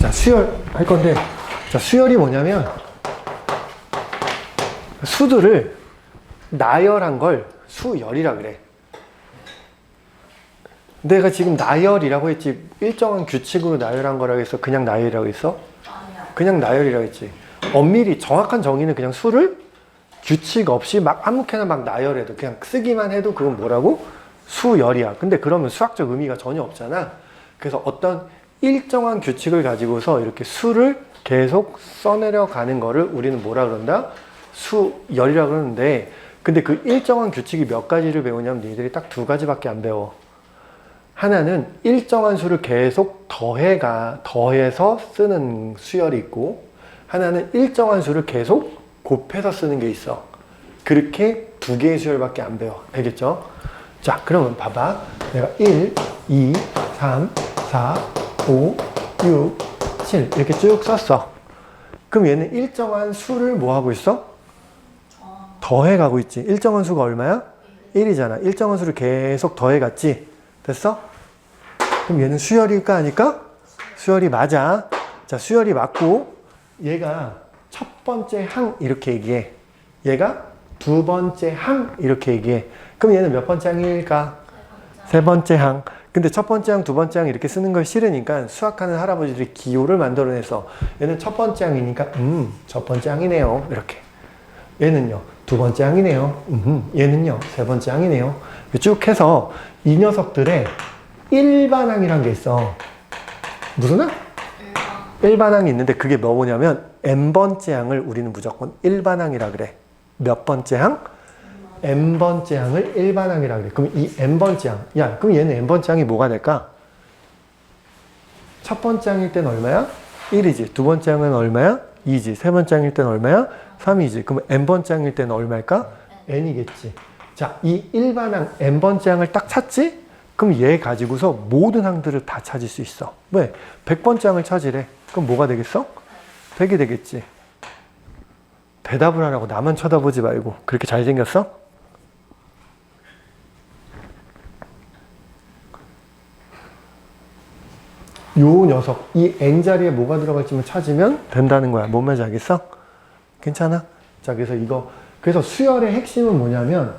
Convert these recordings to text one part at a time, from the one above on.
자, 수열 할 건데, 자, 수열이 뭐냐면, 수들을 나열한 걸 수열이라 그래. 내가 지금 나열이라고 했지, 일정한 규칙으로 나열한 거라고 했어? 그냥 나열이라고 했어? 그냥 나열이라고 했지. 엄밀히 정확한 정의는 그냥 수를 규칙 없이 막 아무렇게나 막 나열해도, 그냥 쓰기만 해도 그건 뭐라고? 수열이야. 근데 그러면 수학적 의미가 전혀 없잖아. 그래서 어떤 일정한 규칙을 가지고서 이렇게 수를 계속 써내려 가는 거를 우리는 뭐라 그런다? 수열이라 그러는데, 근데 그 일정한 규칙이 몇 가지를 배우냐면 니들이 딱 두 가지밖에 안 배워. 하나는 일정한 수를 계속 더해서 쓰는 수열이 있고, 하나는 일정한 수를 계속 곱해서 쓰는 게 있어. 그렇게 두 개의 수열밖에 안 배워. 알겠죠? 자, 그러면 봐봐. 내가 1, 2, 3, 4, 5, 6, 7 이렇게 쭉 썼어. 그럼 얘는 일정한 수를 뭐 하고 있어? 더해가고 있지. 일정한 수가 얼마야? 1이잖아. 일정한 수를 계속 더해갔지. 됐어? 그럼 얘는 수열일까 아닐까? 수열이 맞아. 자, 수열이 맞고 얘가 첫 번째 항 이렇게 얘기해. 얘가 두 번째 항 이렇게 얘기해. 그럼 얘는 몇 번째 항일까? 세 번째 항. 근데 첫 번째 항, 두 번째 항 이렇게 쓰는 걸 싫으니까 수학하는 할아버지들이 기호를 만들어내서 얘는 첫 번째 항이니까 첫 번째 항이네요. 이렇게. 얘는요, 두 번째 항이네요. 얘는요, 세 번째 항이네요. 쭉 해서 이 녀석들의 일반항이란 게 있어. 무슨 항? 일반항이 있는데 그게 뭐냐면 n번째 항을 우리는 무조건 일반항이라 그래. 몇 번째 항? n번째 항을 일반항이라 그래. 그럼 이 n번째 항, 야, 그럼 얘는 n번째 항이 뭐가 될까? 첫 번째 항일 땐 얼마야? 1이지. 두 번째 항은 얼마야? 2지. 세 번째 항일 땐 얼마야? 3이지. 그럼 n번째 항일 때는 얼마일까? n이겠지. 자, 이 일반항 n번째 항을 딱 찾지? 그럼 얘 가지고서 모든 항들을 다 찾을 수 있어. 왜? 100번째 항을 찾으래. 그럼 뭐가 되겠어? 100이 되겠지. 대답을 하라고 나만 쳐다보지 말고. 그렇게 잘생겼어? 요 녀석, 이 n자리에 뭐가 들어갈지만 찾으면 된다는 거야. 뭔 말인지 알겠어? 괜찮아? 자, 그래서 그래서 수열의 핵심은 뭐냐면,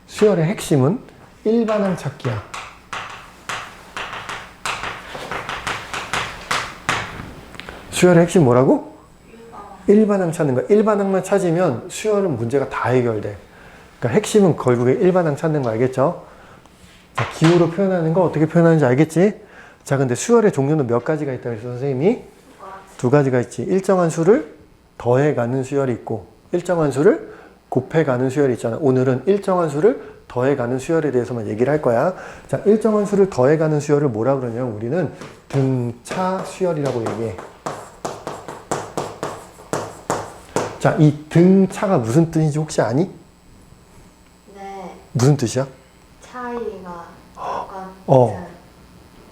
수열의 핵심은 일반항 찾기야. 수열의 핵심 뭐라고? 일반항 찾는 거야. 일반항만 찾으면 수열은 문제가 다 해결돼. 그러니까 핵심은 결국에 일반항 찾는 거 알겠죠? 자, 기호로 표현하는 거 어떻게 표현하는지 알겠지? 자, 근데 수열의 종류는 몇 가지가 있다고 했어, 선생님이? 두 가지가 있지. 일정한 수를 더해가는 수열이 있고, 일정한 수를 곱해가는 수열이 있잖아. 오늘은 일정한 수를 더해가는 수열에 대해서만 얘기를 할 거야. 자, 일정한 수를 더해가는 수열을 뭐라 그러냐면 우리는 등차 수열이라고 얘기해. 자, 이 등차가 무슨 뜻인지 혹시 아니? 네. 무슨 뜻이야? 차이가 약간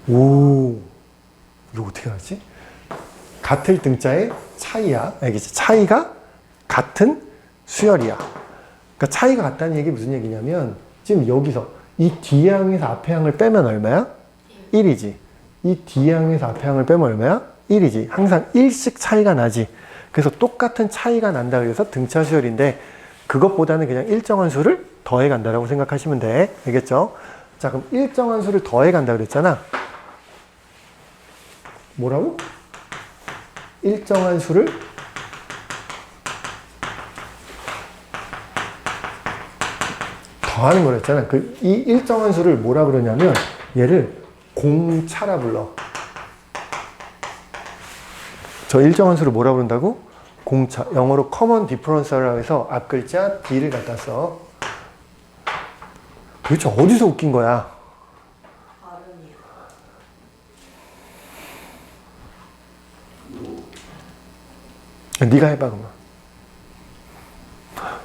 오, 이거 어떻게 알지? 같을 등자의 차이야. 알겠지? 차이가 같은 수열이야. 그러니까 차이가 같다는 얘기 무슨 얘기냐면 지금 여기서 이 뒤에 항에서 앞에 항을 빼면 얼마야? 1이지. 이 뒤에 항에서 앞에 항을 빼면 얼마야? 1이지. 항상 1씩 차이가 나지. 그래서 똑같은 차이가 난다 그래서 등차 수열인데 그것보다는 그냥 일정한 수를 더해 간다라고 생각하시면 돼. 알겠죠? 자, 그럼 일정한 수를 더해 간다 그랬잖아. 뭐라고? 일정한 수를 더하는 거랬잖아. 이 일정한 수를 뭐라 그러냐면 얘를 공차라 불러. 저 일정한 수를 뭐라 그런다고? 공차. 영어로 common difference라고 해서 앞 글자 D를 갖다 써. 도대체 어디서 웃긴 거야? 발음이요. 네가 해봐 그러면.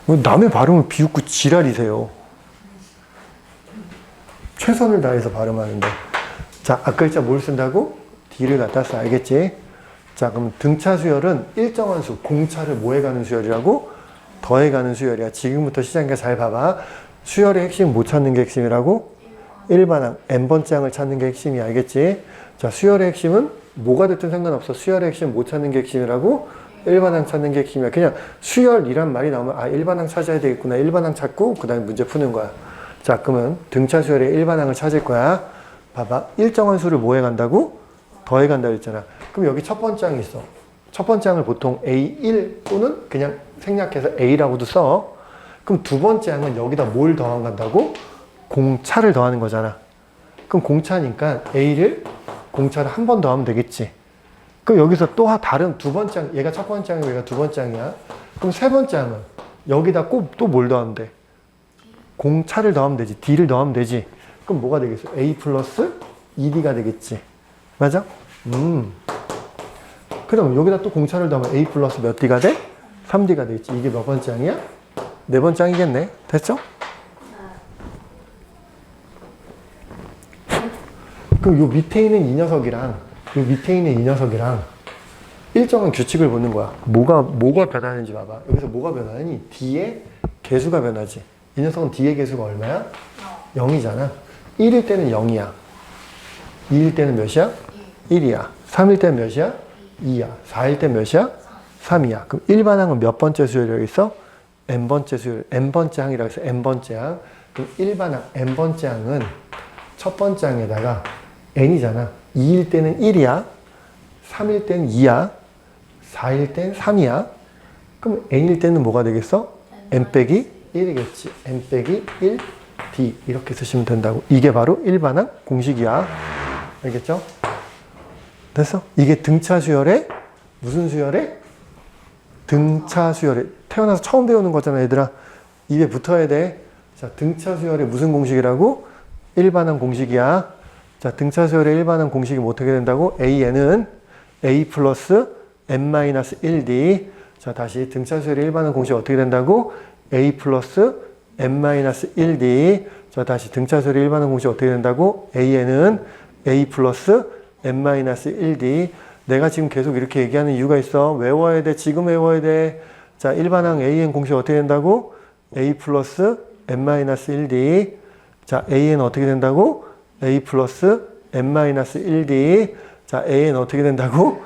왜 남의 발음을 비웃고 지랄이세요? 최선을 다해서 발음하는데. 자, 앞 글자 뭘 쓴다고? D를 갖다 써. 알겠지? 자, 그럼 등차 수열은 일정한 수, 공차를 뭐 해가는 수열이라고? 더해가는 수열이야. 지금부터 시작이니까 잘 봐봐. 수열의 핵심은 못 찾는 게 핵심이라고? 일반항, n번째 항을 찾는 게 핵심이야. 알겠지? 자, 수열의 핵심은 뭐가 됐든 상관없어. 수열의 핵심 못 찾는 게 핵심이라고? 일반항 찾는 게 핵심이야. 그냥 수열이란 말이 나오면 아 일반항 찾아야 되겠구나. 일반항 찾고 그 다음에 문제 푸는 거야. 자 그러면 등차 수열의 일반항을 찾을 거야. 봐봐. 일정한 수를 뭐 해간다고? 더해간다 그랬잖아. 그럼 여기 첫 번째 항이 있어. 첫 번째 항을 보통 A1 또는 그냥 생략해서 A라고도 써. 그럼 두 번째 항은 여기다 뭘 더한다고? 공차를 더하는 거잖아. 그럼 공차니까 A를 공차를 한 번 더하면 되겠지. 그럼 여기서 또 다른 두 번째 항, 얘가 첫 번째 항이고 얘가 두 번째 항이야. 그럼 세 번째 항은 여기다 꼭 또 뭘 더하면 돼? 공차를 더하면 되지. D를 더하면 되지. 그럼 뭐가 되겠어? A 플러스 2D가 되겠지. 맞아? 그럼 여기다 또 공차를 더하면 A 플러스 몇 D가 돼? 3D가 되겠지. 이게 몇 번째 항이야? 네 번째 항이겠네. 됐죠? 그럼 요 밑에 있는 이 녀석이랑 요 밑에 있는 이 녀석이랑 일정한 규칙을 보는 거야. 뭐가 변하는지 봐봐. 여기서 뭐가 변하니? D의 개수가 변하지. 이 녀석은 D의 개수가 얼마야? 0이잖아. 1일 때는 0이야. 2일 때는 몇이야? 1이야. 3일 때는 몇이야? 2야. 4일 때는 몇이야? 3이야. 그럼 일반항은 몇 번째 수열이라고 있어? n번째 수열, n번째 항이라고 해서 n번째 항. 그럼 일반항 n번째 항은 첫 번째 항에다가 n이잖아. 2일 때는 1이야. 3일 때는 2야. 4일 때는 3이야. 그럼 n일 때는 뭐가 되겠어? n 빼기 1이겠지. n 빼기 1 d 이렇게 쓰시면 된다고. 이게 바로 일반항 공식이야. 알겠죠? 됐어? 이게 등차 수열의 무슨 수열의? 등차 수열의 태어나서 처음 배우는 거잖아 얘들아. 입에 붙어야 돼. 자, 등차 수열의 무슨 공식이라고? 일반항 공식이야. 자, 등차 수열의 일반항 공식이 뭐 어떻게 된다고? AN은 A 플러스 n-1D. 자, 다시 등차 수열의 일반항 공식이 어떻게 된다고? A 플러스 n-1D. 자, 다시 등차 수열의 일반항 공식이 어떻게 된다고? AN은 A 플러스 n-1D. 내가 지금 계속 이렇게 얘기하는 이유가 있어. 외워야 돼. 지금 외워야 돼. 자, 일반항 AN 공식 어떻게 된다고? A 플러스 n-1D. 자, AN 어떻게 된다고? A 플러스 n-1D. 자, AN 어떻게 된다고?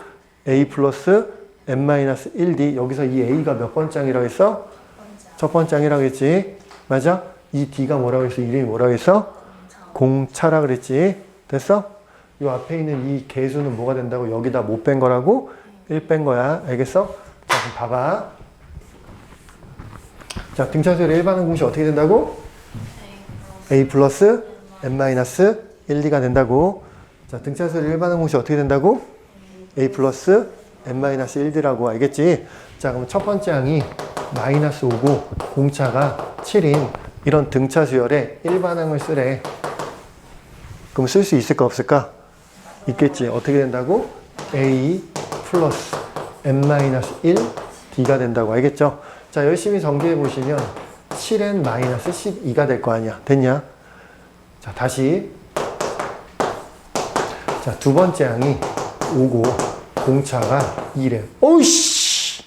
A 플러스 n-1D. 여기서 이 A가 몇 번째 항이라고 했어? 첫 번째 항이라고 했지. 맞아? 이 D가 뭐라고 했어? 이름이 뭐라고 했어? 공차라 그랬지. 됐어? 이 앞에 있는 이 개수는 뭐가 된다고? 여기다 못 뺀 거라고? 1 뺀 거야. 알겠어? 자, 그럼 봐봐. 자, 등차수열의 일반항 공식 어떻게 된다고? A 플러스 n-1D가 된다고. 자, 등차수열의 일반항 공식 어떻게 된다고? A 플러스 n-1D라고. 알겠지? 자, 그럼 첫 번째 항이 마이너스 5고 공차가 7인 이런 등차수열의 일반항을 쓰래. 그럼 쓸 수 있을까 없을까? 있겠지. 어떻게 된다고? A 플러스 n-1D가 된다고. 알겠죠? 자, 열심히 전개해 보시면 7n-12가 될 거 아니야. 됐냐? 자, 다시. 자, 두 번째 항이 5고 공차가 2래. 오이씨!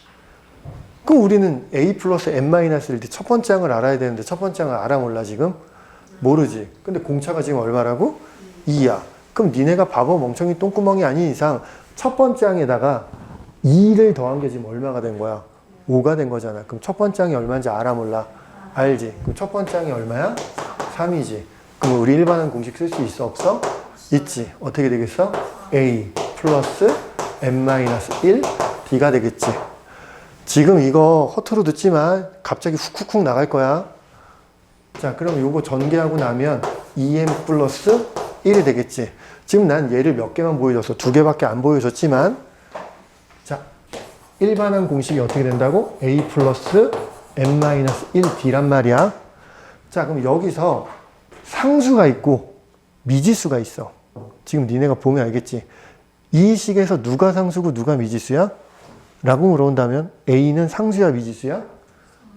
그럼 우리는 A 플러스 n-1D 첫 번째 항을 알아야 되는데 첫 번째 항을 알아 몰라 지금? 모르지. 근데 공차가 지금 얼마라고? 2야. 그럼 니네가 바보 멍청이 똥구멍이 아닌 이상 첫 번째 항에다가 2를 더한 게 지금 얼마가 된 거야? 5가 된 거잖아. 그럼 첫 번째 항이 얼마인지 알아 몰라? 알지? 그럼 첫 번째 항이 얼마야? 3이지. 그럼 우리 일반항 공식 쓸 수 있어? 없어? 있지. 어떻게 되겠어? A 플러스 n-1D가 되겠지. 지금 이거 허투루 듣지만 갑자기 훅훅훅 나갈 거야. 자, 그럼 요거 전개하고 나면 2n 플러스 1이 되겠지. 지금 난 얘를 몇 개만 보여줬어. 2개밖에 안 보여줬지만 자, 일반항 공식이 어떻게 된다고? A 플러스 n-1D란 말이야. 자, 그럼 여기서 상수가 있고 미지수가 있어. 지금 니네가 보면 알겠지. 이 식에서 누가 상수고 누가 미지수야? 라고 물어본다면 A는 상수야 미지수야?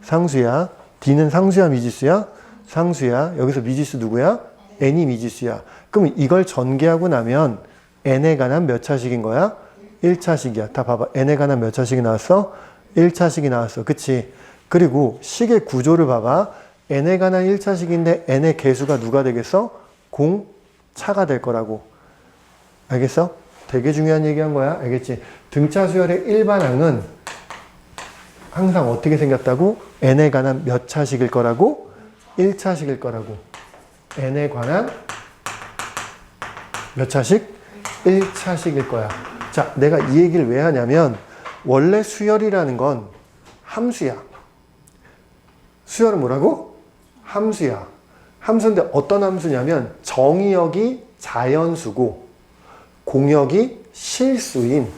상수야. D는 상수야 미지수야? 상수야. 여기서 미지수 누구야? n이 미지수야. 그럼 이걸 전개하고 나면 n에 관한 몇 차식인 거야? 1차식이야. 다 봐봐. n에 관한 몇 차식이 나왔어? 1차식이 나왔어. 그치? 그리고 식의 구조를 봐봐. n에 관한 1차식인데 n의 개수가 누가 되겠어? 공차가 될 거라고. 알겠어? 되게 중요한 얘기한 거야. 알겠지? 등차 수열의 일반항은 항상 어떻게 생겼다고? n에 관한 몇 차식일 거라고? 1차식일 거라고. n에 관한 몇 차식? 1차식일 거야. 자, 내가 이 얘기를 왜 하냐면 원래 수열이라는 건 함수야. 수열은 뭐라고? 함수야. 함수인데 어떤 함수냐면 정의역이 자연수고 공역이 실수인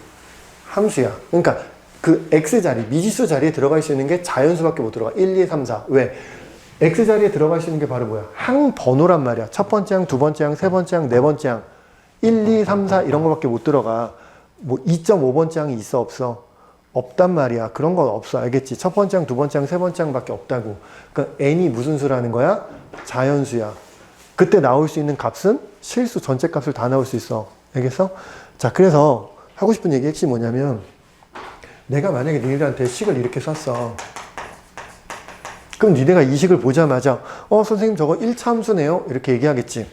함수야. 그러니까 그 x자리, 미지수 자리에 들어갈 수 있는 게 자연수밖에 못 들어가. 1, 2, 3, 4. 왜? x자리에 들어갈 수 있는 게 바로 뭐야? 항번호란 말이야. 첫 번째 항, 두 번째 항, 세 번째 항, 네 번째 항. 1, 2, 3, 4 이런 거밖에 못 들어가. 뭐 2.5번째 항이 있어 없어? 없단 말이야. 그런 건 없어. 알겠지? 첫 번째 항, 두 번째 항, 세 번째 항밖에 없다고. 그러니까 n이 무슨 수라는 거야? 자연수야. 그때 나올 수 있는 값은 실수 전체 값을 다 나올 수 있어. 알겠어? 자, 그래서 하고 싶은 얘기 핵심이 뭐냐면 내가 만약에 니네들한테 식을 이렇게 썼어. 그럼 니네가 이 식을 보자마자 선생님 저거 1차 함수네요. 이렇게 얘기하겠지.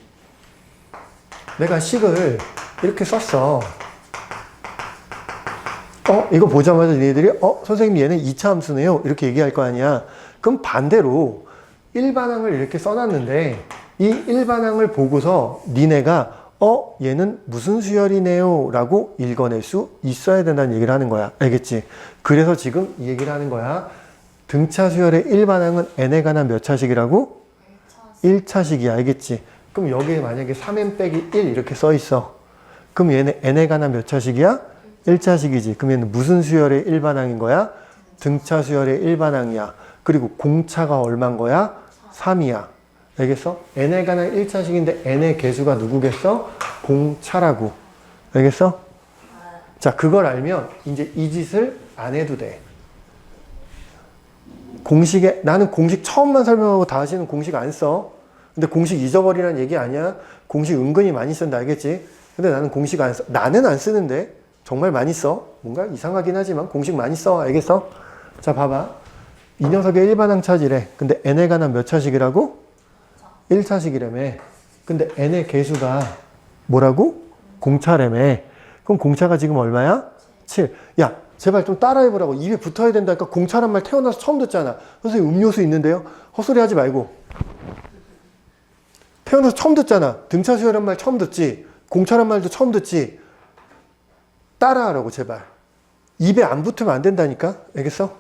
내가 식을 이렇게 썼어. 이거 보자마자 니네들이 선생님 얘는 2차 함수네요. 이렇게 얘기할 거 아니야. 그럼 반대로 일반항을 이렇게 써놨는데 이 일반항을 보고서 니네가 얘는 무슨 수열이네요 라고 읽어낼 수 있어야 된다는 얘기를 하는 거야. 알겠지? 그래서 지금 이 얘기를 하는 거야. 등차 수열의 일반항은 n에 관한 몇 차식이라고? 1차식이야. 알겠지? 그럼 여기에 만약에 3n 빼기 1 이렇게 써 있어. 그럼 얘는 n에 관한 몇 차식이야? 1차식이지. 그럼 얘는 무슨 수열의 일반항인 거야? 등차 수열의 일반항이야. 그리고 공차가 얼마인 거야? 3이야. 알겠어? n에 관한 1차식인데 n의 개수가 누구겠어? 공차라고. 알겠어? 자, 그걸 알면 이제 이 짓을 안 해도 돼. 공식에, 나는 공식 처음만 설명하고 다시는 공식 안 써. 근데 공식 잊어버리라는 얘기 아니야. 공식 은근히 많이 쓴다. 알겠지? 근데 나는 공식 안 써. 나는 안 쓰는데 정말 많이 써. 뭔가 이상하긴 하지만 공식 많이 써. 알겠어? 자, 봐봐. 이 녀석의 일반항 찾으래. 근데 n에 관한 몇 차식이라고? 1차식이라며. 근데 n의 개수가 뭐라고? 공차라며. 그럼 공차가 지금 얼마야? 7. 야, 제발 좀 따라해보라고. 입에 붙어야 된다니까. 공차란 말 태어나서 처음 듣잖아. 선생님 음료수 있는데요? 헛소리 하지 말고. 태어나서 처음 듣잖아. 등차 수열한 말 처음 듣지. 공차란 말도 처음 듣지. 따라하라고 제발. 입에 안 붙으면 안 된다니까. 알겠어?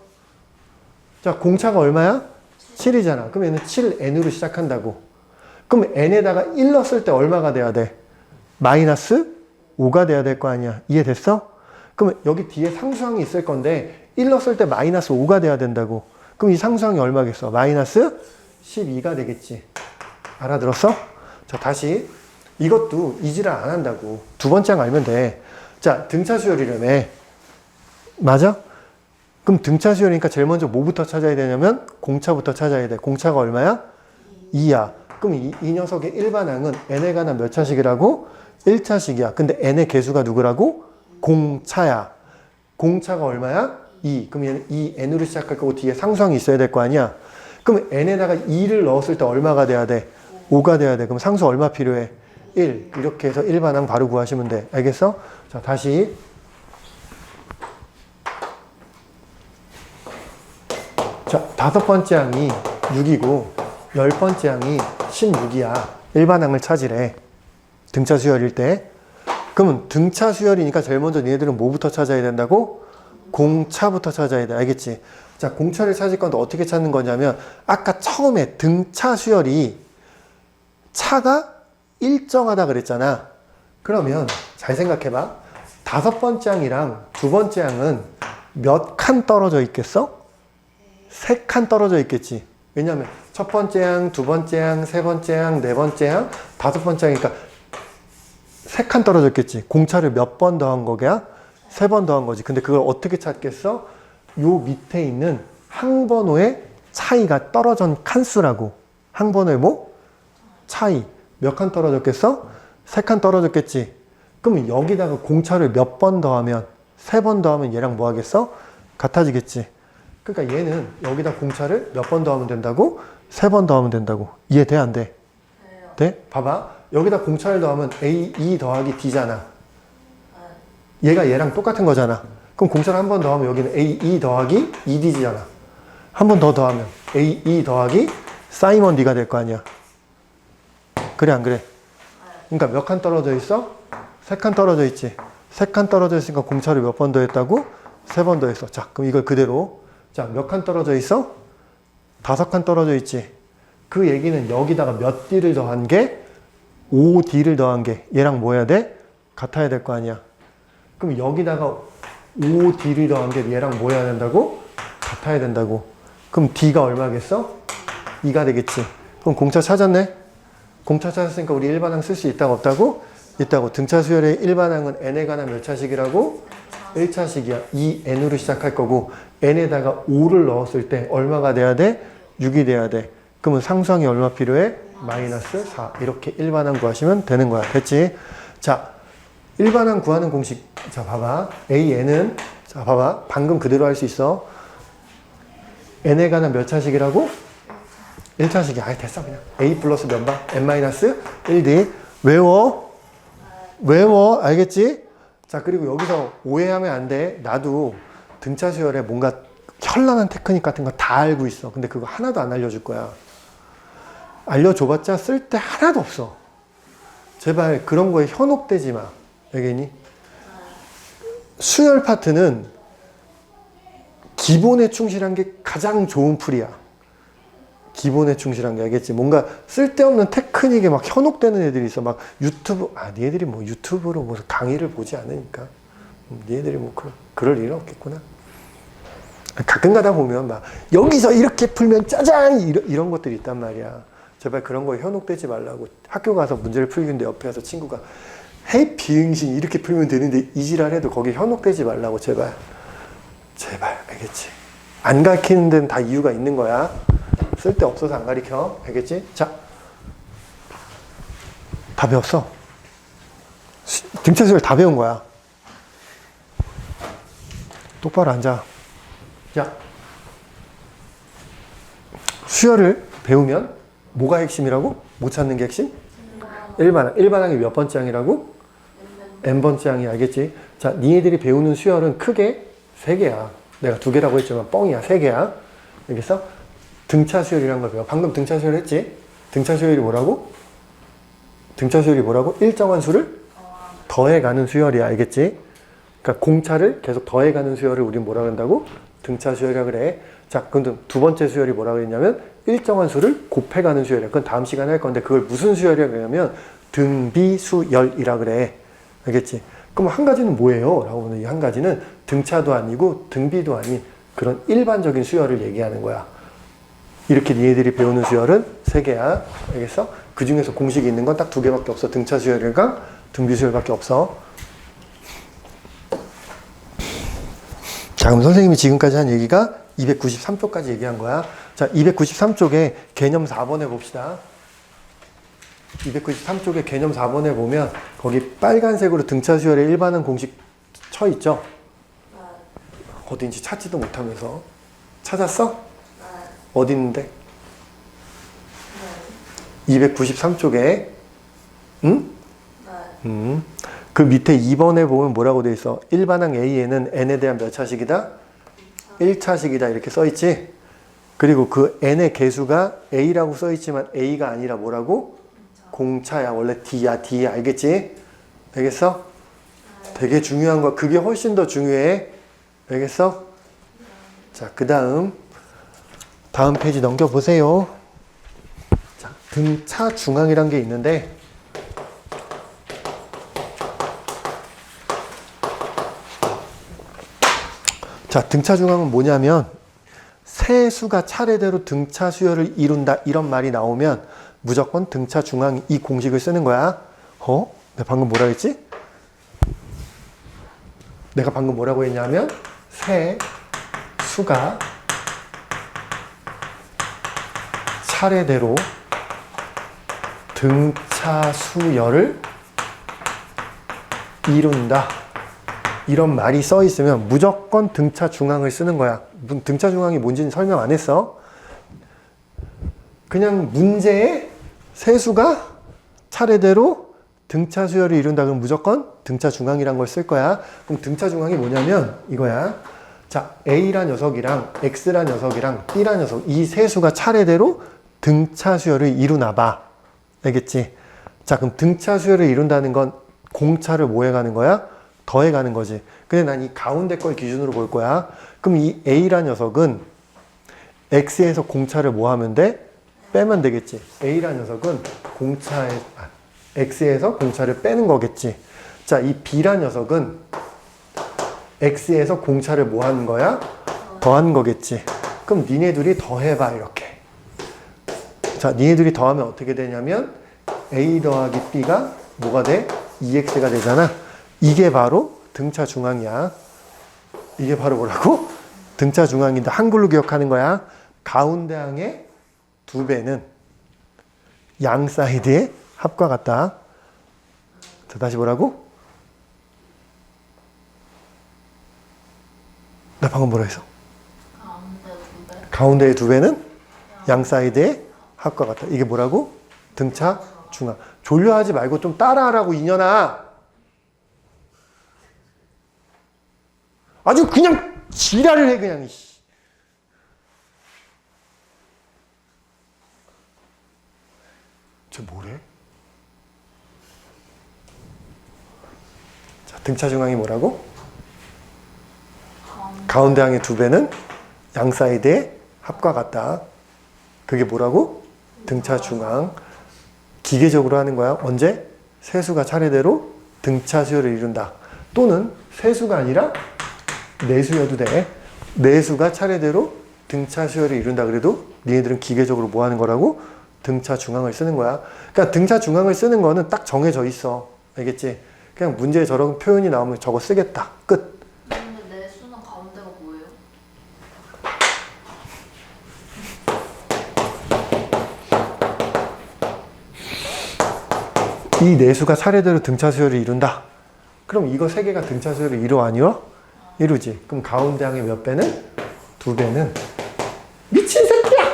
자, 공차가 얼마야? 7이잖아. 그럼 얘는 7n으로 시작한다고. 그럼 n에다가 1 넣었을 때 얼마가 돼야 돼? 마이너스 5가 돼야 될 거 아니야. 이해됐어? 그럼 여기 뒤에 상수항이 있을 건데 1 넣었을 때 마이너스 5가 돼야 된다고. 그럼 이 상수항이 얼마겠어? 마이너스 12가 되겠지. 알아들었어? 자, 다시. 이것도 이지를 안 한다고. 두 번째 항 알면 돼. 자, 등차 수열이라며. 맞아? 그럼 등차 수열이니까 제일 먼저 뭐부터 찾아야 되냐면 공차부터 찾아야 돼. 공차가 얼마야? 2야. 그럼 이 녀석의 일반항은 n에 관한 몇 차식이라고? 1차식이야. 근데 n의 개수가 누구라고? 공차야. 공차가 얼마야? 2. 그럼 얘는 2n으로 시작할 거고 뒤에 상수항이 있어야 될 거 아니야. 그럼 n에다가 2를 넣었을 때 얼마가 돼야 돼? 5가 돼야 돼. 그럼 상수 얼마 필요해? 1. 이렇게 해서 일반항 바로 구하시면 돼. 알겠어? 자, 다시. 자, 5번째 항이 6이고 10번째 항이 16이야. 일반항을 찾으래. 등차 수열일 때. 그러면 등차 수열이니까 제일 먼저 니네들은 뭐부터 찾아야 된다고? 공차부터 찾아야 돼. 알겠지? 자, 공차를 찾을 건데 어떻게 찾는 거냐면 아까 처음에 등차 수열이 차가 일정하다 그랬잖아. 그러면 잘 생각해봐. 5번째 항이랑 2번째 항은 몇 칸 떨어져 있겠어? 3칸 떨어져 있겠지. 왜냐하면 첫 번째 항, 두 번째 항, 세 번째 항, 네 번째 항, 5번째 항이니까 3칸 떨어져 있겠지. 공차를 몇 번 더한 거야? 3번 더한 거지. 근데 그걸 어떻게 찾겠어? 요 밑에 있는 항번호의 차이가 떨어진 칸수라고. 항번호의 뭐? 차이. 몇 칸 떨어졌겠어? 3칸 떨어졌겠지. 그럼 여기다가 공차를 몇 번 더하면 3번 더하면 얘랑 뭐 하겠어? 같아지겠지. 그러니까 얘는 여기다 공차를 몇 번 더하면 된다고? 3번 더하면 된다고. 이해돼? 안 돼? 돼? 봐봐. 여기다 공차를 더하면 A, 2 더하기 D잖아. 얘가 얘랑 똑같은 거잖아. 그럼 공차를 한 번 더 하면 여기는 AE 더하기 ED잖아. 한 번 더 더하면 AE 더하기 사이먼 D가 될 거 아니야. 그래 안 그래? 그러니까 몇 칸 떨어져 있어? 3칸 떨어져 있지. 3칸 떨어져 있으니까 공차를 몇 번 더 했다고? 3번 더 했어. 자, 그럼 이걸 그대로. 자, 몇 칸 떨어져 있어? 5칸 떨어져 있지. 그 얘기는 여기다가 몇 D를 더한 게 5D를 더한 게 얘랑 뭐 해야 돼? 같아야 될 거 아니야. 그럼 여기다가 5D를 더한 게 얘랑 뭐 해야 된다고? 같아야 된다고. 그럼 D가 얼마겠어? 2가 되겠지. 그럼 공차 찾았네? 공차 찾았으니까 우리 일반항 쓸 수 있다고 없다고? 있다고. 등차 수열의 일반항은 n에 관한 몇 차식이라고? 1차식이야. 2n으로 시작할 거고 n에다가 5를 넣었을 때 얼마가 돼야 돼? 6이 돼야 돼. 그러면 상수항이 얼마 필요해? 마이너스 4. 이렇게 일반항 구하시면 되는 거야. 됐지? 자, 일반항 구하는 공식. 자, 봐봐. AN은, 자, 봐봐. 방금 그대로 할 수 있어. n에 관한 몇 차식이라고? 1차식이야. 아이, 됐어, 그냥. A 플러스 몇 방? n-1d. 외워. 외워. 알겠지? 자, 그리고 여기서 오해하면 안 돼. 나도 등차 수열에 뭔가 현란한 테크닉 같은 거 다 알고 있어. 근데 그거 하나도 안 알려줄 거야. 알려줘봤자 쓸 때 하나도 없어. 제발 그런 거에 현혹되지 마. 알겠니? 수열 파트는 기본에 충실한 게 가장 좋은 풀이야. 기본에 충실한 게. 알겠지? 뭔가 쓸데없는 테크닉에 막 현혹되는 애들이 있어. 막 유튜브, 니애들이 뭐 유튜브로 뭐 강의를 보지 않으니까. 니애들이 뭐 그럴 일은 없겠구나. 가끔 가다 보면 막 여기서 이렇게 풀면 짜잔! 이런 것들이 있단 말이야. 제발 그런 거에 현혹되지 말라고. 학교 가서 문제를 풀기는데 옆에 와서 친구가 헤이 비응신 이렇게 풀면 되는데 이지랄 해도 거기에 현혹되지 말라고. 제발. 제발. 알겠지? 안 가르치는 데는 다 이유가 있는 거야. 쓸데없어서 안 가르쳐. 알겠지? 자, 다 배웠어. 등차 수열 다 배운 거야. 똑바로 앉아. 자, 수열을 배우면 뭐가 핵심이라고? 못 찾는 게 핵심? 일반항. 일반항이 몇 번째 항이라고? n번째 항이. 알겠지? 자, 니네들이 배우는 수열은 크게 3개야. 내가 2개라고 했지만 뻥이야. 3개야. 알겠어? 등차 수열이라는 걸 배워. 방금 등차 수열 했지? 등차 수열이 뭐라고? 등차 수열이 뭐라고? 일정한 수를 더해가는 수열이야. 알겠지? 그러니까 공차를 계속 더해가는 수열을 우린 뭐라 그런다고? 등차 수열이라 그래. 자, 그럼 두 번째 수열이 뭐라 그랬냐면 일정한 수를 곱해가는 수열이야. 그건 다음 시간에 할 건데 그걸 무슨 수열이라 그러냐면 등비수열이라 그래. 알겠지? 그럼 한 가지는 뭐예요? 라고 하면 이 한 가지는 등차도 아니고 등비도 아닌 그런 일반적인 수열을 얘기하는 거야. 이렇게 니네들이 배우는 수열은 3개야. 알겠어? 그 중에서 공식이 있는 건 딱 2개밖에 없어. 등차 수열이랑 등비 수열밖에 없어. 자, 그럼 선생님이 지금까지 한 얘기가 293쪽까지 얘기한 거야. 자, 293쪽에 개념 4번에 봅시다. 293쪽에 개념 4번에 보면 거기 빨간색으로 등차 수열의 일반항 공식 쳐 있죠? 어딘지 찾지도 못하면서. 찾았어? 어디 있는데? 293쪽에. 응? 그 밑에 2번에 보면 뭐라고 돼 있어? 일반항 A에는 n에 대한 몇 차식이다? 1차식이다. 이렇게 써 있지? 그리고 그 n의 개수가 A라고 써 있지만 A가 아니라 뭐라고? 공차야. 원래 D야. D. 알겠지? 알겠어? 되게 중요한 거야. 그게 훨씬 더 중요해. 알겠어? 자, 그 다음 페이지 넘겨보세요. 자, 등차 중앙이란 게 있는데 자, 등차 중앙은 뭐냐면 세 수가 차례대로 등차 수열을 이룬다 이런 말이 나오면 무조건 등차 중앙 이 공식을 쓰는 거야. 내가 방금 뭐라 했지? 내가 방금 뭐라고 했냐면 세 수가 차례대로 등차 수열을 이룬다. 이런 말이 써 있으면 무조건 등차 중앙을 쓰는 거야. 등차 중앙이 뭔지는 설명 안 했어. 그냥 문제에 세수가 차례대로 등차 수열을 이룬다 그러면 무조건 등차 중앙이란 걸 쓸 거야. 그럼 등차 중앙이 뭐냐면 이거야. 자, A란 녀석이랑 X란 녀석이랑 B란 녀석 이 세 수가 차례대로 등차 수열을 이루나 봐. 알겠지? 자, 그럼 등차 수열을 이룬다는 건 공차를 뭐 해가는 거야? 더해가는 거지. 근데 난 이 가운데 걸 기준으로 볼 거야. 그럼 이 A란 녀석은 X에서 공차를 뭐 하면 돼? 빼면 되겠지. A란 녀석은 X에서 공차를 빼는 거겠지. 자, 이 B란 녀석은 X에서 공차를 뭐 하는 거야? 더하는 거겠지. 그럼 니네 둘이 더해봐, 이렇게. 자, 니네 둘이 더하면 어떻게 되냐면 A 더하기 B가 뭐가 돼? 2X가 되잖아. 이게 바로 등차 중앙이야. 이게 바로 뭐라고? 등차 중앙인데 한글로 기억하는 거야. 가운데 항의 2배는 양 사이드의 합과 같다. 자, 다시 뭐라고? 나 방금 뭐라 했어? 가운데의 2배는 양 사이드의 합과 같다. 이게 뭐라고? 등차 중앙. 졸려하지 말고 좀 따라하라고, 이년아. 아주 그냥 지랄을 해, 그냥. 저 뭐래? 자, 등차 중앙이 뭐라고? 가운데 항의 2배는 양 사이드의 합과 같다. 그게 뭐라고? 등차 중앙. 기계적으로 하는 거야. 언제? 세수가 차례대로 등차 수열을 이룬다. 또는 세수가 아니라 내수여도 돼. 내수가 차례대로 등차 수열을 이룬다. 그래도 니네들은 기계적으로 뭐 하는 거라고? 등차 중앙을 쓰는 거야. 그러니까 등차 중앙을 쓰는 거는 딱 정해져 있어. 알겠지? 그냥 문제에 저런 표현이 나오면 저거 쓰겠다. 끝. 근데 내수는 가운데가 뭐예요? 이 내수가 차례대로 등차 수열을 이룬다. 그럼 이거 세 개가 등차 수열을 이루어 안 이루어? 이루지. 그럼 가운데 항의 몇 배는? 2배는 미친 새끼야!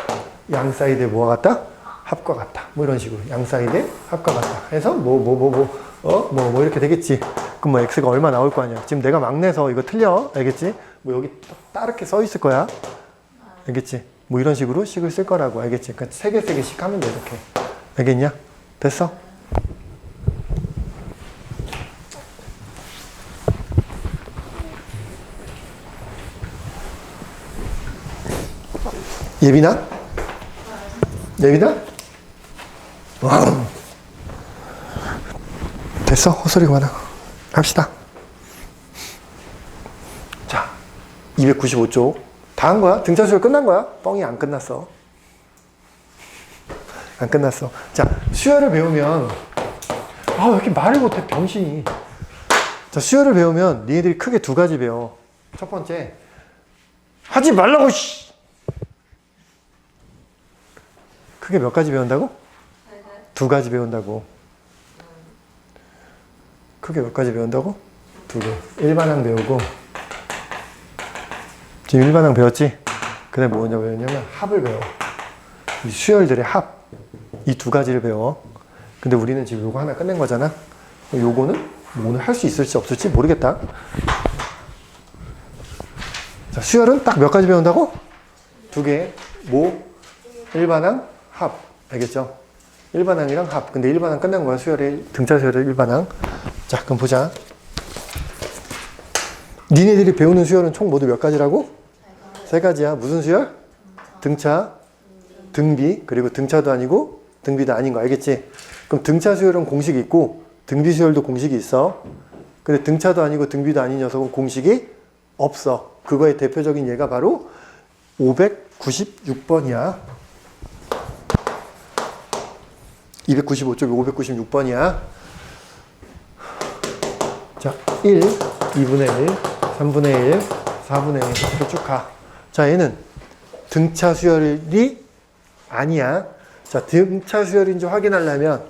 양 사이드에 뭐가 같다? 합과 같다. 뭐 이런 식으로. 양 사이드에 합과 같다. 해서 뭐 이렇게 되겠지. 그럼 뭐 X가 얼마 나올 거 아니야. 지금 내가 막내서 이거 틀려. 알겠지? 뭐 여기 따르게 써 있을 거야. 알겠지? 뭐 이런 식으로 식을 쓸 거라고. 알겠지? 그러니까 세 개씩 하면 돼, 이렇게. 알겠냐? 됐어? 예빈아? 예빈아? 됐어? 헛소리 그만하고 합시다. 자, 295쪽 다 한 거야? 등차 수열 끝난 거야? 뻥이 안 끝났어. 안 끝났어. 자, 수열을 배우면 왜 이렇게 말을 못해, 병신이. 자, 수열을 배우면 니네들이 크게 2가지 배워. 첫 번째, 하지 말라고, 씨! 크게 몇 가지 배운다고? 2가지 배운다고. 크게 몇 가지 배운다고? 2개. 일반항 배우고. 지금 일반항 배웠지? 그 다음에 뭐냐 배웠냐면 합을 배워. 이 수열들의 합. 이 2가지를 배워. 근데 우리는 지금 요거 하나 끝낸 거잖아? 요거는 뭐 오늘 할 수 있을지 없을지 모르겠다. 자, 수열은 딱 몇 가지 배운다고? 2개. 뭐? 일반항, 합. 알겠죠? 일반항이랑 합. 근데 일반항 끝난 거야. 수열의, 등차 수열의 일반항. 자, 그럼 보자. 니네들이 배우는 수열은 총 모두 몇 가지라고? 3가지야. 무슨 수열? 등차, 등비, 그리고 등차도 아니고 등비도 아닌 거 알겠지? 그럼 등차 수열은 공식이 있고 등비 수열도 공식이 있어. 근데 등차도 아니고 등비도 아닌 녀석은 공식이 없어. 그거의 대표적인 예가 바로 596번이야. 295쪽이 596번이야. 자, 1, 2분의 1, 3분의 1, 4분의 1 이렇게 쭉 가. 자, 얘는 등차 수열이 아니야. 자, 등차 수열인지 확인하려면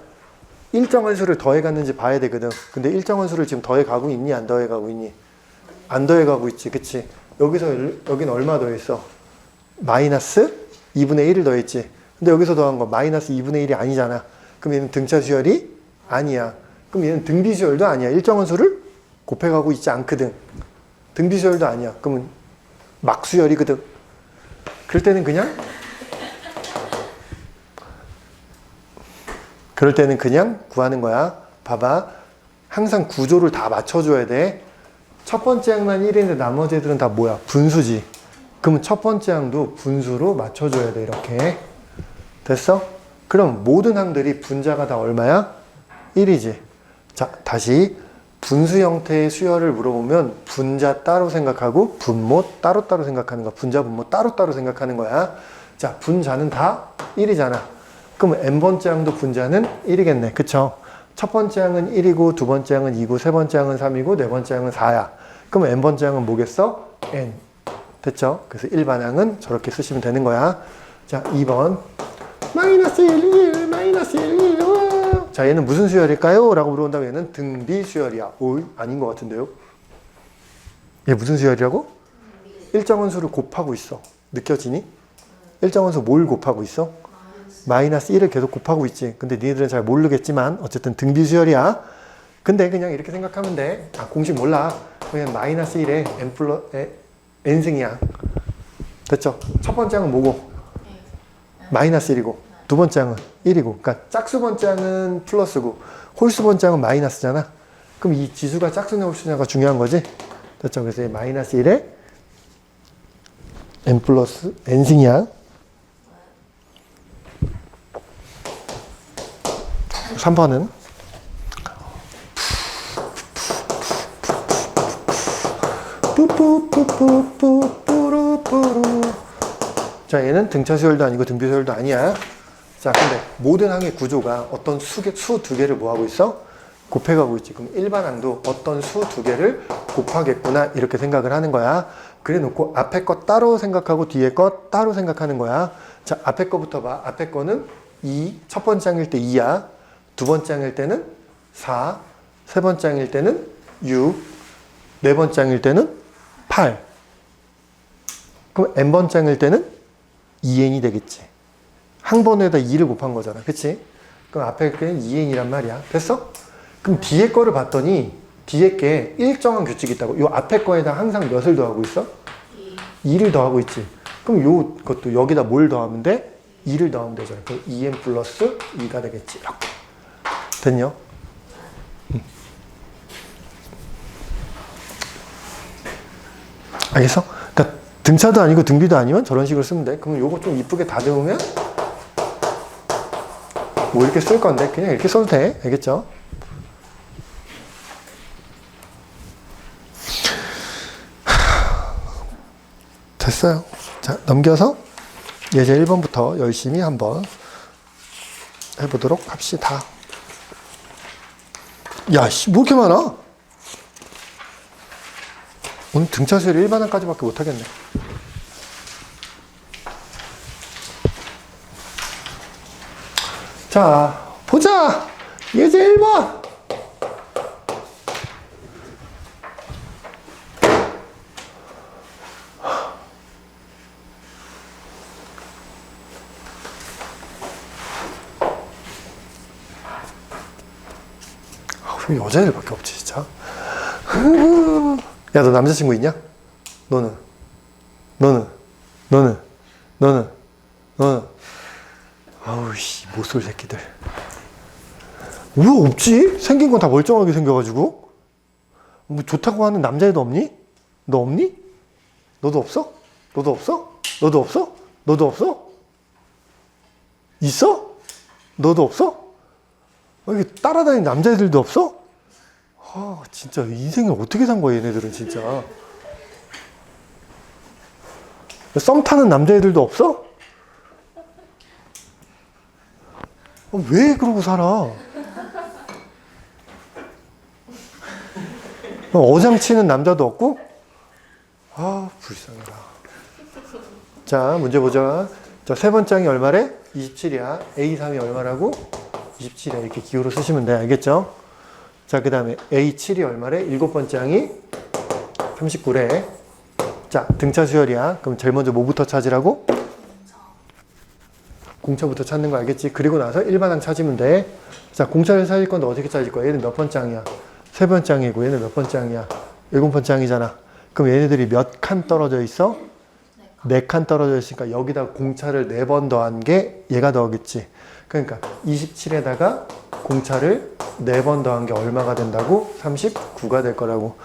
일정한 수를 더해갔는지 봐야 되거든. 근데 일정한 수를 지금 더해가고 있니? 안 더해가고 있니? 안 더해가고 있지. 그치? 여기는 얼마 더했어? 마이너스 2분의 1을 더했지. 근데 여기서 더한 거 마이너스 2분의 1이 아니잖아. 그럼 얘는 등차 수열이 아니야. 그럼 얘는 등비수열도 아니야. 일정한 수를 곱해가고 있지 않거든. 등비수열도 아니야. 그러면 막수열이거든. 그럴 때는 그냥 구하는 거야. 봐봐. 항상 구조를 다 맞춰줘야 돼. 첫 번째 항만 1인데 나머지 애들은 다 뭐야? 분수지. 그러면 첫 번째 항도 분수로 맞춰줘야 돼. 이렇게. 됐어? 그럼 모든 항들이 분자가 다 얼마야? 1이지. 자, 다시 분수 형태의 수열을 물어보면 분자 따로 생각하고 분모 따로따로 생각하는 거야. 분자, 분모 따로따로 생각하는 거야. 자, 분자는 다 1이잖아. 그럼 n번째 항도 분자는 1이겠네. 그쵸? 첫 번째 항은 1이고 두 번째 항은 2고 세 번째 항은 3이고 네 번째 항은 4야. 그럼 n번째 항은 뭐겠어? n. 됐죠? 그래서 일반항은 저렇게 쓰시면 되는 거야. 자, 2번. 마이너스 1, 1, 마이너스 1, 1. 우와. 자, 얘는 무슨 수열일까요? 라고 물어본다면 얘는 등비 수열이야. 오, 아닌 것 같은데요? 얘 무슨 수열이라고? 일정한 수를 곱하고 있어. 느껴지니? 일정한 수 뭘 곱하고 있어? 마이너스 1을 계속 곱하고 있지. 근데 니네들은 잘 모르겠지만 어쨌든 등비 수열이야. 근데 그냥 이렇게 생각하면 돼. 아, 공식 몰라. 그냥 마이너스 1에 n승이야. 됐죠? 첫 번째 항은 뭐고? 마이너스 1이고 두 번째 항은 1이고. 그러니까 짝수 번째 항은 플러스고 홀수 번째 항은 마이너스잖아. 그럼 이 지수가 짝수냐 홀수냐가 중요한 거지. 됐죠? 그래서 마이너스 1에 n 플러스 n승이야. 3번은 뿌뿌뿌뿌뿌뿌뿌뿌. 자, 얘는 등차 수열도 아니고 등비 수열도 아니야. 자, 근데 모든 항의 구조가 어떤 수 두 개를 뭐 하고 있어? 곱해가고 있지. 그럼 일반 항도 어떤 수 두 개를 곱하겠구나 이렇게 생각을 하는 거야. 그래 놓고 앞에 거 따로 생각하고 뒤에 거 따로 생각하는 거야. 자, 앞에 거부터 봐. 앞에 거는 2, 첫 번째 항일 때 2야. 두 번째 항일 때는 4, 세 번째 항일 때는 6, 네 번째 항일 때는 8. 그럼 n번째 항일 때는 2n이 되겠지. 항번호에다 2를 곱한 거잖아. 그치? 그럼 앞에 거는 2n이란 말이야. 됐어? 그럼 뒤에 거를 봤더니 뒤에 게 일정한 규칙이 있다고. 요 앞에 거에다 항상 몇을 더하고 있어? 2를 더하고 있지. 그럼 요 것도 여기다 뭘 더하면 돼? 2를 더하면 되잖아. 그럼 2n 플러스 2가 되겠지. 이렇게. 됐냐? 알겠어? 그러니까 등차도 아니고 등비도 아니면 저런 식으로 쓰면 돼. 그럼 요거 좀 이쁘게 다듬으면 뭐 이렇게 쓸 건데 그냥 이렇게 써도 돼. 알겠죠? 됐어요. 자, 넘겨서 예제 1번부터 열심히 한번 해보도록 합시다. 야, 씨, 뭐 이렇게 많아? 오늘 등차 수열 일반항까지밖에 못하겠네. 자, 보자! 예제 1번! 왜 여자애들밖에 없지 진짜. 야, 너 남자친구 있냐? 너는 아우 씨, 못쏠 새끼들. 왜 없지? 생긴 건 다 멀쩡하게 생겨가지고. 뭐 좋다고 하는 남자애도 없니? 너 없니? 너도 없어? 너도 없어? 너도 없어? 너도 없어? 있어? 너도 없어? 여기 따라다니는 남자애들도 없어? 아, 진짜 인생을 어떻게 산 거야, 얘네들은 진짜. 썸 타는 남자애들도 없어? 왜 그러고 살아? 어장치는 남자도 없고? 아, 불쌍해라. 자, 문제 보자. 자, 세 번째 항이 얼마래? 27이야. A3이 얼마라고? 27이야. 이렇게 기호로 쓰시면 돼. 알겠죠? 자, 그 다음에 A7이 얼마래? 일곱 번째 항이 39래. 자, 등차 수열이야. 그럼 제일 먼저 뭐부터 찾으라고? 공차부터 찾는 거 알겠지? 그리고 나서 일반항 찾으면 돼. 자, 공차를 찾을 건데 어떻게 찾을 거야? 얘는 몇 번째 항이야? 세 번째 항이고 얘는 몇 번째 항이야? 일곱 번째 항이잖아. 그럼 얘네들이 몇 칸 떨어져 있어? 네 칸 떨어져 있으니까 여기다 공차를 4번 더한 게 얘가 더하겠지. 그러니까 27에다가 공차를 4번 더한 게 얼마가 된다고? 39가 될 거라고.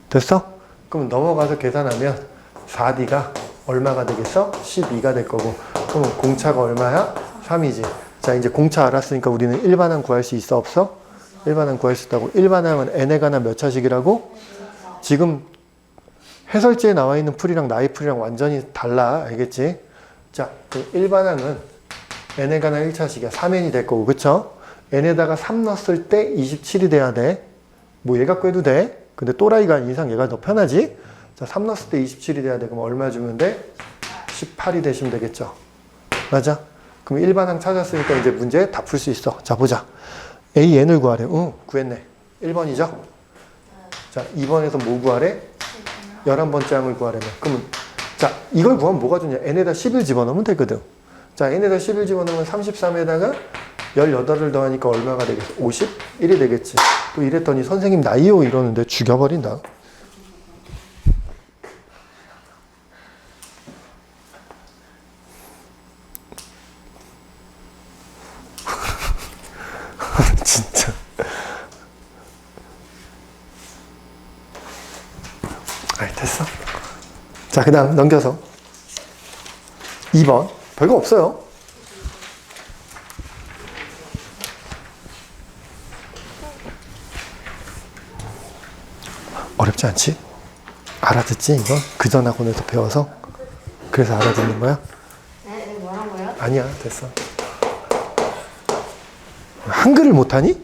됐어? 그럼 넘어가서 계산하면 4D가 얼마가 되겠어? 12가 될 거고. 그럼 공차가 얼마야? 3이지. 자, 이제 공차 알았으니까 우리는 일반항 구할 수 있어? 없어? 일반항 구할 수 있다고. 일반항은 n에 관한 몇 차식이라고? 지금 해설지에 나와 있는 풀이랑 나의 풀이랑 완전히 달라. 알겠지? 자, 그 일반항은 n에 관한 1차식이야. 3n이 될 거고. 그쵸? n에다가 3 넣었을 때 27이 돼야 돼. 뭐 얘 갖고 해도 돼. 근데 또라이가 아닌 이상 얘가 더 편하지? 자, 3 넣었을 때 27이 돼야 돼. 그럼 얼마 주면 돼? 18이 되시면 되겠죠. 맞아? 그럼 일반항 찾았으니까 이제 문제 다 풀 수 있어. 자, 보자. AN을 구하래. 응, 구했네. 1번이죠? 자, 2번에서 뭐 구하래? 11번째 항을 구하래면. 그러면, 자, 이걸 구하면 뭐가 좋냐? n에다 10을 집어넣으면 되거든. 자, n에다 10을 집어넣으면 33에다가 18을 더하니까 얼마가 되겠어? 51이 되겠지. 또 이랬더니 선생님 나이요 이러는데 죽여버린다. 진짜. 아이, 됐어. 자, 그 다음 넘겨서 2번. 별거 없어요. 어렵지 않지? 알아듣지 이거? 그전 학원에서 배워서? 그래서 알아듣는 거야? 네, 뭐라고요? 아니야, 됐어. 한글을 못하니?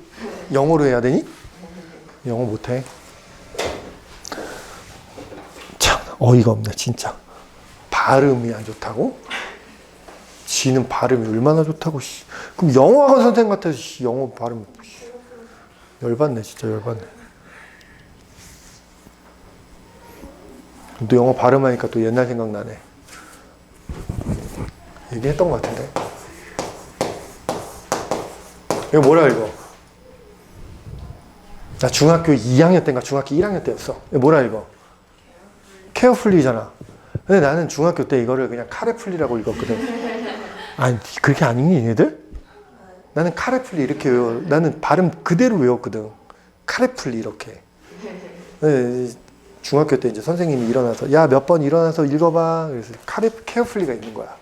영어로 해야 되니? 영어 못해. 참 어이가 없네 진짜. 발음이 안 좋다고? 지는 발음이 얼마나 좋다고. 씨. 그럼 영어학원 선생님 같아서 씨, 영어 발음 씨. 열받네 진짜 열받네. 또 영어 발음하니까 또 옛날 생각나네. 얘기했던 것 같은데. 이거 뭐라 읽어? 나 중학교 2학년 때인가 중학교 1학년 때였어. 이거 뭐라 읽어? 케어풀리잖아. 근데 나는 중학교 때 이거를 그냥 카레풀리라고 읽었거든. 아니 그렇게 안 읽니 얘네들? 나는 카레풀리 이렇게 외워. 나는 발음 그대로 외웠거든. 카레풀리 이렇게. 네, 중학교 때 이제 선생님이 일어나서 야 몇 번 일어나서 읽어봐. 그래서 케어풀리가 있는 거야.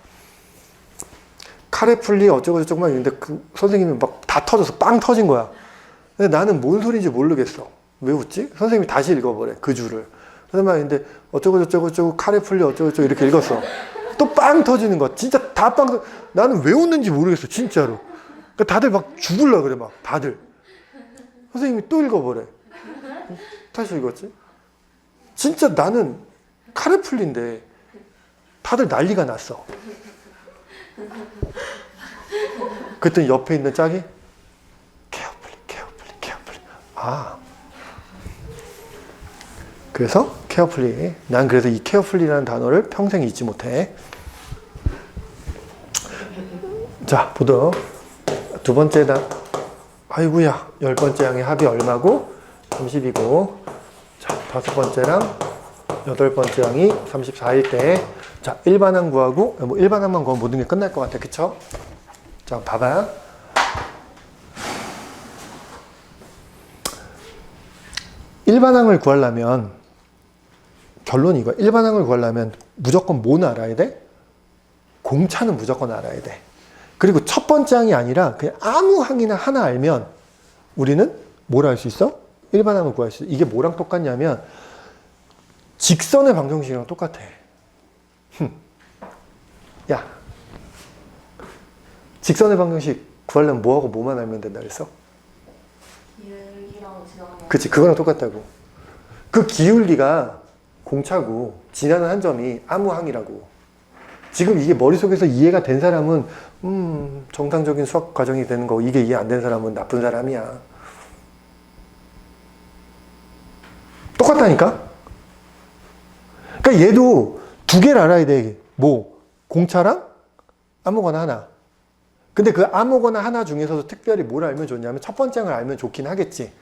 카레풀리 어쩌고 저쩌고 막 있는데 그 선생님이 막 다 터져서 빵 터진 거야. 근데 나는 뭔 소리인지 모르겠어. 왜 웃지? 선생님이 다시 읽어버려 그 줄을. 그래서 막 근데 어쩌고 저쩌고 카레풀리 어쩌고 저쩌고 이렇게 읽었어. 또 빵 터지는 거야. 진짜 다 빵. 나는 왜 웃는지 모르겠어 진짜로. 그러니까 다들 막 죽을라 그래 막 다들. 선생님이 또 읽어버려. 다시 읽었지? 진짜 나는 카레풀리인데 다들 난리가 났어. 그랬더니 옆에 있는 짝이 케어풀리. 아. 그래서 케어풀리. 난 그래서 이 케어풀리라는 단어를 평생 잊지 못해. 자, 보도록. 두 번째다. 아이고야. 10번째 항의 합이 얼마고? 30이고. 자, 다섯 번째랑 8번째 항이 34일 때. 자, 일반항 구하고, 뭐 일반항만 구하면 모든 게 끝날 것 같아. 그쵸? 자, 봐봐. 일반항을 구하려면, 결론이 이거야. 일반항을 구하려면 무조건 뭐는 알아야 돼? 공차는 무조건 알아야 돼. 그리고 첫 번째 항이 아니라 그냥 아무 항이나 하나 알면 우리는 뭘 할 수 있어? 일반항을 구할 수 있어. 이게 뭐랑 똑같냐면 직선의 방정식이랑 똑같아. 야, 직선의 방정식 구하려면 뭐하고 뭐만 알면 된다 그랬어? 기울기랑 지나가는 그치, 그거랑 똑같다고. 그 기울기가 공차고 지나는 한 점이 아무 항이라고. 지금 이게 머릿속에서 이해가 된 사람은 정상적인 수학 과정이 되는 거고, 이게 이해 안 된 사람은 나쁜 사람이야. 똑같다니까? 그러니까 얘도 두 개를 알아야 돼. 뭐? 공차랑 아무거나 하나. 근데 그 아무거나 하나 중에서도 특별히 뭘 알면 좋냐면 첫 번째 항을 알면 좋긴 하겠지.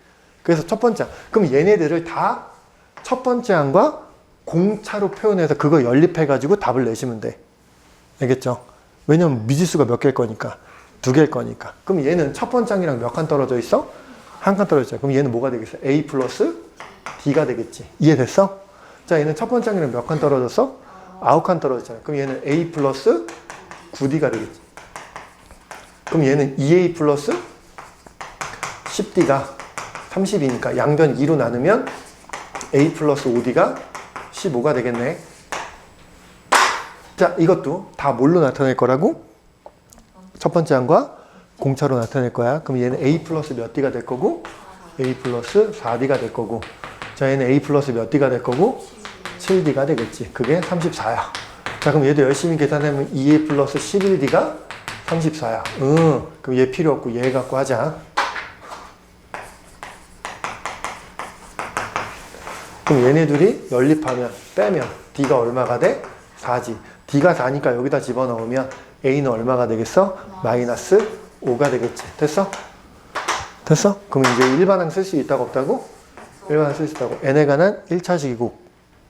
그래서 첫 번째 항. 그럼 얘네들을 다 첫 번째 항과 공차로 표현해서 그거 연립해가지고 답을 내시면 돼. 알겠죠? 왜냐면 미지수가 몇 개일 거니까. 2개일 거니까. 그럼 얘는 첫 번째 항이랑 몇 칸 떨어져 있어? 한 칸 떨어져 있어. 그럼 얘는 뭐가 되겠어? A 플러스 D가 되겠지. 이해됐어? 자, 얘는 첫 번째 항이랑 몇 칸 떨어졌어? 9칸 떨어졌잖아. 그럼 얘는 A 플러스 9D가 되겠지. 그럼 얘는 2A 플러스 10D가 30이니까 양변 2로 나누면 A 플러스 5D가 15가 되겠네. 자, 이것도 다 뭘로 나타낼 거라고? 첫 번째 항과 공차로 나타낼 거야. 그럼 얘는 A 플러스 몇 D가 될 거고 A 플러스 4D가 될 거고 자, 얘는 A 플러스 몇 D가 될 거고 7D가 되겠지. 그게 34야. 자, 그럼 얘도 열심히 계산하면 2A 플러스 11D가 34야. 그럼 얘 필요 없고 얘 갖고 하자. 그럼 얘네 둘이 연립하면 빼면 D가 얼마가 돼? 4지. D가 4니까 여기다 집어넣으면 A는 얼마가 되겠어? 마이너스 5가 되겠지. 됐어? 됐어? 그럼 이제 일반항 쓸 수 있다고 없다고? 일반항 쓸 수 있다고. n에 관한 1차식이고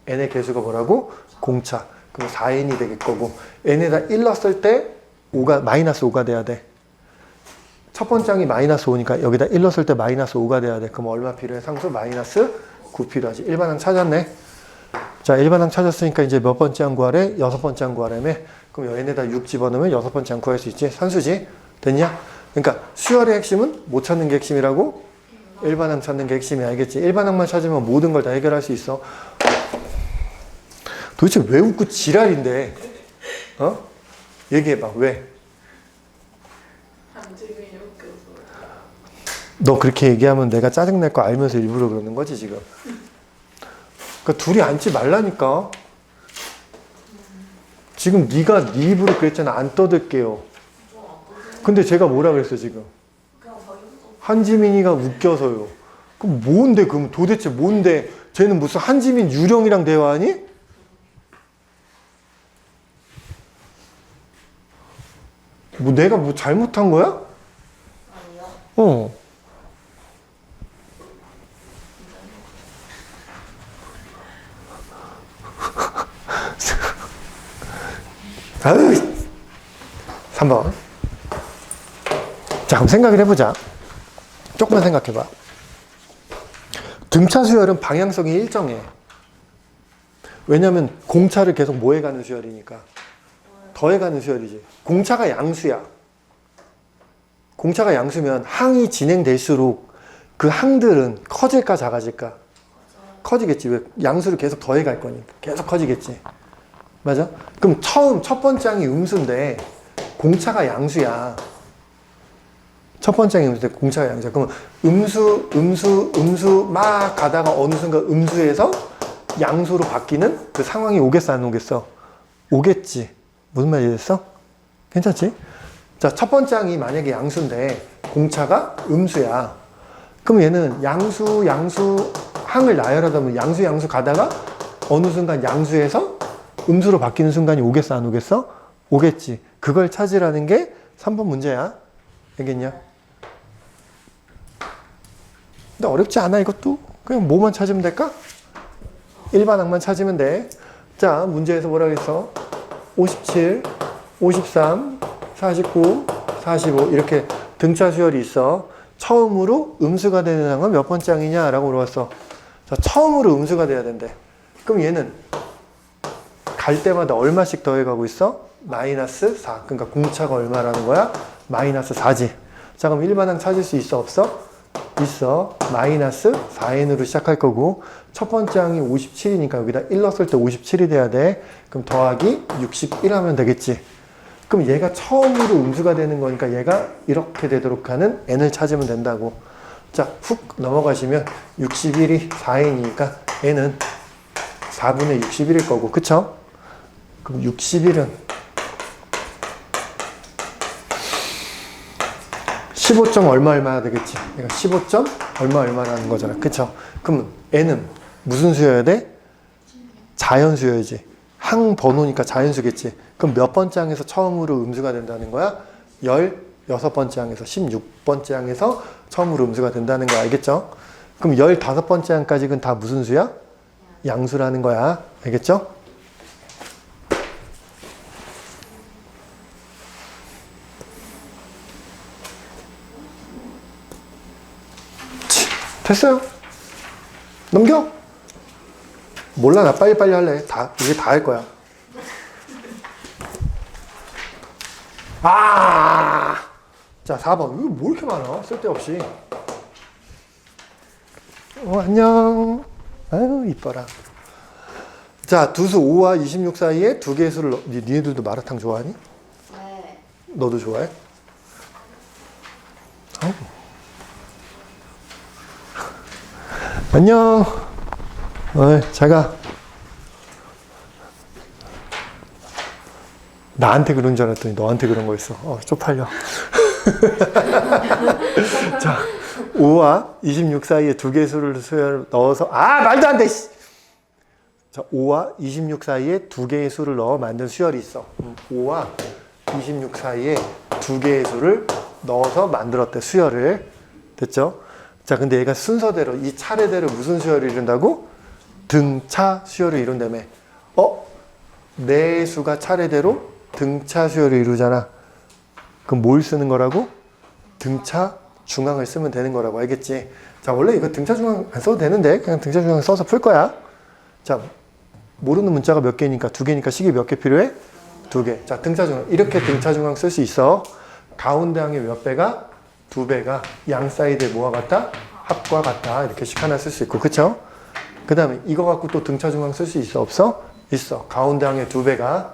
n의 개수가 뭐라고? 공차. 그럼 4n이 되겠 거고 n에다 1 넣었을 때 5가 마이너스 5가 돼야 돼. 첫 번째 항이 마이너스 5니까 여기다 1 넣었을 때 마이너스 5가 돼야 돼. 그럼 얼마 필요해? 상수 마이너스 9 필요하지. 일반항 찾았네. 자, 일반항 찾았으니까 이제 몇 번째 항 구하래? 6번째 항 구하라며. 그럼 얘네다 6 집어넣으면 6번째 항 구할 수 있지. 산수지. 됐냐? 그러니까 수열의 핵심은 못 찾는 게 핵심이라고? 일반항 찾는 게 핵심이 알겠지? 일반항만 찾으면 모든 걸 다 해결할 수 있어. 도대체 왜 웃고 지랄인데? 어? 얘기해봐. 왜? 너 그렇게 얘기하면 내가 짜증날 거 알면서 일부러 그러는 거지 지금. 그러니까 둘이 앉지 말라니까. 지금 네가 네 입으로 그랬잖아. 안 떠들게요. 근데 제가 뭐라 그랬어 지금? 한지민이가 웃겨서요. 그럼 뭔데? 그럼 도대체 뭔데? 쟤는 무슨 한지민 유령이랑 대화하니? 뭐 내가 뭐 잘못한 거야? 아니요. 어. 아유, 3번. 자, 그럼 생각을 해보자. 조금만 생각해봐. 등차 수열은 방향성이 일정해. 왜냐면 공차를 계속 뭐 해가는 수열이니까. 더해가는 수열이지. 공차가 양수야. 공차가 양수면 항이 진행될수록 그 항들은 커질까 작아질까? 커지겠지. 왜? 양수를 계속 더해갈 거니까. 계속 커지겠지. 맞아? 그럼 첫 번째 항이 음수인데 공차가 양수야. 첫 번째 항이 음수인데 공차가 양수야. 그러면 음수 막 가다가 어느 순간 음수에서 양수로 바뀌는 그 상황이 오겠어 안 오겠어? 오겠지. 무슨 말이 됐어? 괜찮지? 자, 첫 번째 항이 만약에 양수인데 공차가 음수야. 그럼 얘는 양수 항을 나열하다 보면 양수 가다가 어느 순간 양수에서 음수로 바뀌는 순간이 오겠어 안 오겠어? 오겠지. 그걸 찾으라는 게 3번 문제야. 알겠냐? 근데 어렵지 않아 이것도. 그냥 뭐만 찾으면 될까? 일반항만 찾으면 돼. 자, 문제에서 뭐라 그랬어? 57, 53, 49, 45 이렇게 등차 수열이 있어. 처음으로 음수가 되는 항은 몇 번째 항이냐? 라고 물어봤어. 자, 처음으로 음수가 돼야 된대. 그럼 얘는 갈 때마다 얼마씩 더해가고 있어? 마이너스 4. 그러니까 공차가 얼마라는 거야? 마이너스 4지. 자, 그럼 일반항 찾을 수 있어? 없어? 있어. 마이너스 4n으로 시작할 거고 첫 번째 항이 57이니까 여기다 1 넣었을 때 57이 돼야 돼. 그럼 더하기 61 하면 되겠지. 그럼 얘가 처음으로 음수가 되는 거니까 얘가 이렇게 되도록 하는 n을 찾으면 된다고. 자, 훅 넘어가시면 61이 4n이니까 n은 4분의 61일 거고. 그쵸? 그럼 61은 15점 얼마 되겠지. 그러니까 15점 얼마라는 거잖아. 그쵸? 그럼 n은 무슨 수여야 돼? 자연 수여야지. 항 번호니까 자연수겠지. 그럼 몇 번째 항에서 처음으로 음수가 된다는 거야? 16번째 항에서 16번째 항에서 처음으로 음수가 된다는 거 알겠죠? 그럼 15번째 항까지는 다 무슨 수야? 양수라는 거야. 알겠죠? 됐어요. 넘겨. 몰라, 나 빨리빨리 할래. 이제 다 할 거야. 자, 4번. 이거 뭐 이렇게 많아? 쓸데없이. 안녕. 아유, 이뻐라. 자, 두수 5와 26 사이에 두 개의 수를 니네들도 마라탕 좋아하니? 네. 너도 좋아해? 안녕. 잘 가. 나한테 그런 줄 알았더니 너한테 그런 거였어. 쪽팔려. 자, 5와 26 사이에 두 개의 수를 넣어서 말도 안 돼. 자, 5와 26 사이에 두 개의 수를 넣어 만든 수열이 있어. 5와 26 사이에 두 개의 수를 넣어서 만들었대, 수열을. 됐죠? 자, 근데 얘가 순서대로, 이 차례대로 무슨 수열을 이룬다고? 등차 수열을 이룬다며. 네 수가 차례대로 등차 수열을 이루잖아. 그럼 뭘 쓰는 거라고? 등차 중앙을 쓰면 되는 거라고. 알겠지? 자, 원래 이거 등차 중앙 안 써도 되는데 그냥 등차 중앙 써서 풀 거야. 자, 모르는 문자가 몇 개니까 두 개니까 식이 몇 개 필요해? 두 개. 자, 등차 중앙. 이렇게 등차 중앙 쓸 수 있어. 가운데 항의 몇 배가? 두 배가 양 사이드에 뭐가 같다? 합과 같다. 이렇게 식 하나 쓸 수 있고. 그쵸? 그 다음에 이거 갖고 또 등차 중앙 쓸 수 있어? 없어? 있어. 가운데 항의 두 배가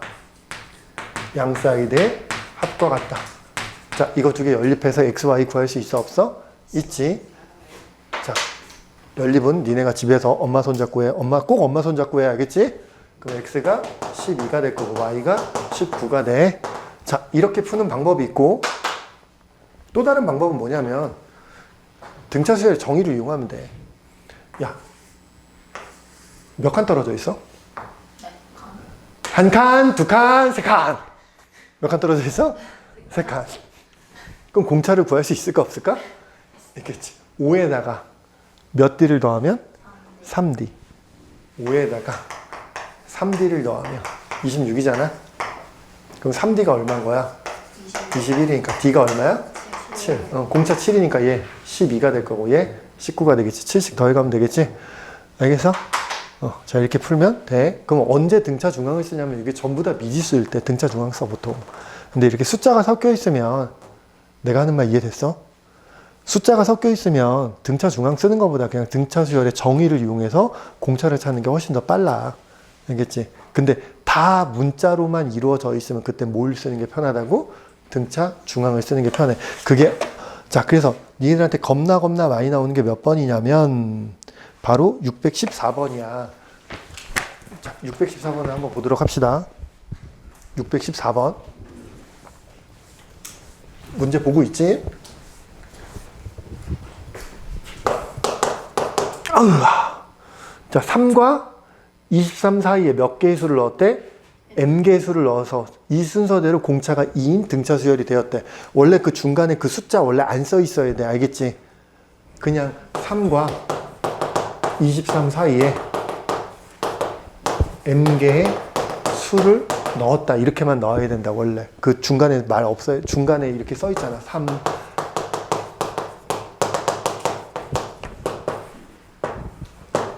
양 사이드에 합과 같다. 자, 이거 두 개 연립해서 x, y 구할 수 있어? 없어? 있지. 자, 연립은 니네가 집에서 엄마 손잡고 해. 꼭 엄마 손잡고 해. 알겠지? 그럼 x가 12가 될 거고 y가 19가 돼. 자, 이렇게 푸는 방법이 있고 또 다른 방법은 뭐냐면 등차 수열 정의를 이용하면 돼. 야, 몇 칸 떨어져 있어? 한 칸, 두 칸, 세 칸. 몇 칸 떨어져 있어? 세 칸. 그럼 공차를 구할 수 있을까 없을까? 있겠지. 5에다가 몇 D를 더하면? 3D. 5에다가 3D를 더하면 26이잖아. 그럼 3D가 얼마인 거야? 21이니까 D가 얼마야? 7. 공차 7이니까 얘 12가 될 거고 얘 19가 되겠지. 7씩 더해가면 되겠지. 알겠어? 자, 이렇게 풀면 돼. 그럼 언제 등차 중앙을 쓰냐면 이게 전부 다 미지수일 때 등차 중앙 써 보통. 근데 이렇게 숫자가 섞여 있으면 내가 하는 말 이해됐어? 숫자가 섞여 있으면 등차 중앙 쓰는 것보다 그냥 등차 수열의 정의를 이용해서 공차를 찾는 게 훨씬 더 빨라. 알겠지? 근데 다 문자로만 이루어져 있으면 그때 뭘 쓰는 게 편하다고? 등차 중앙을 쓰는 게 편해. 자, 그래서 니네들한테 겁나 많이 나오는 게 몇 번이냐면 바로 614번이야. 자, 614번을 한번 보도록 합시다. 614번. 문제 보고 있지? 자, 3과 23 사이에 몇 개의 수를 넣었대? m개의 수를 넣어서 이 순서대로 공차가 2인 등차 수열이 되었대. 원래 그 중간에 그 숫자 원래 안 써 있어야 돼. 알겠지? 그냥 3과 23 사이에 m개의 수를 넣었다. 이렇게만 넣어야 된다. 원래 그 중간에 말 없어요. 중간에 이렇게 써 있잖아. 3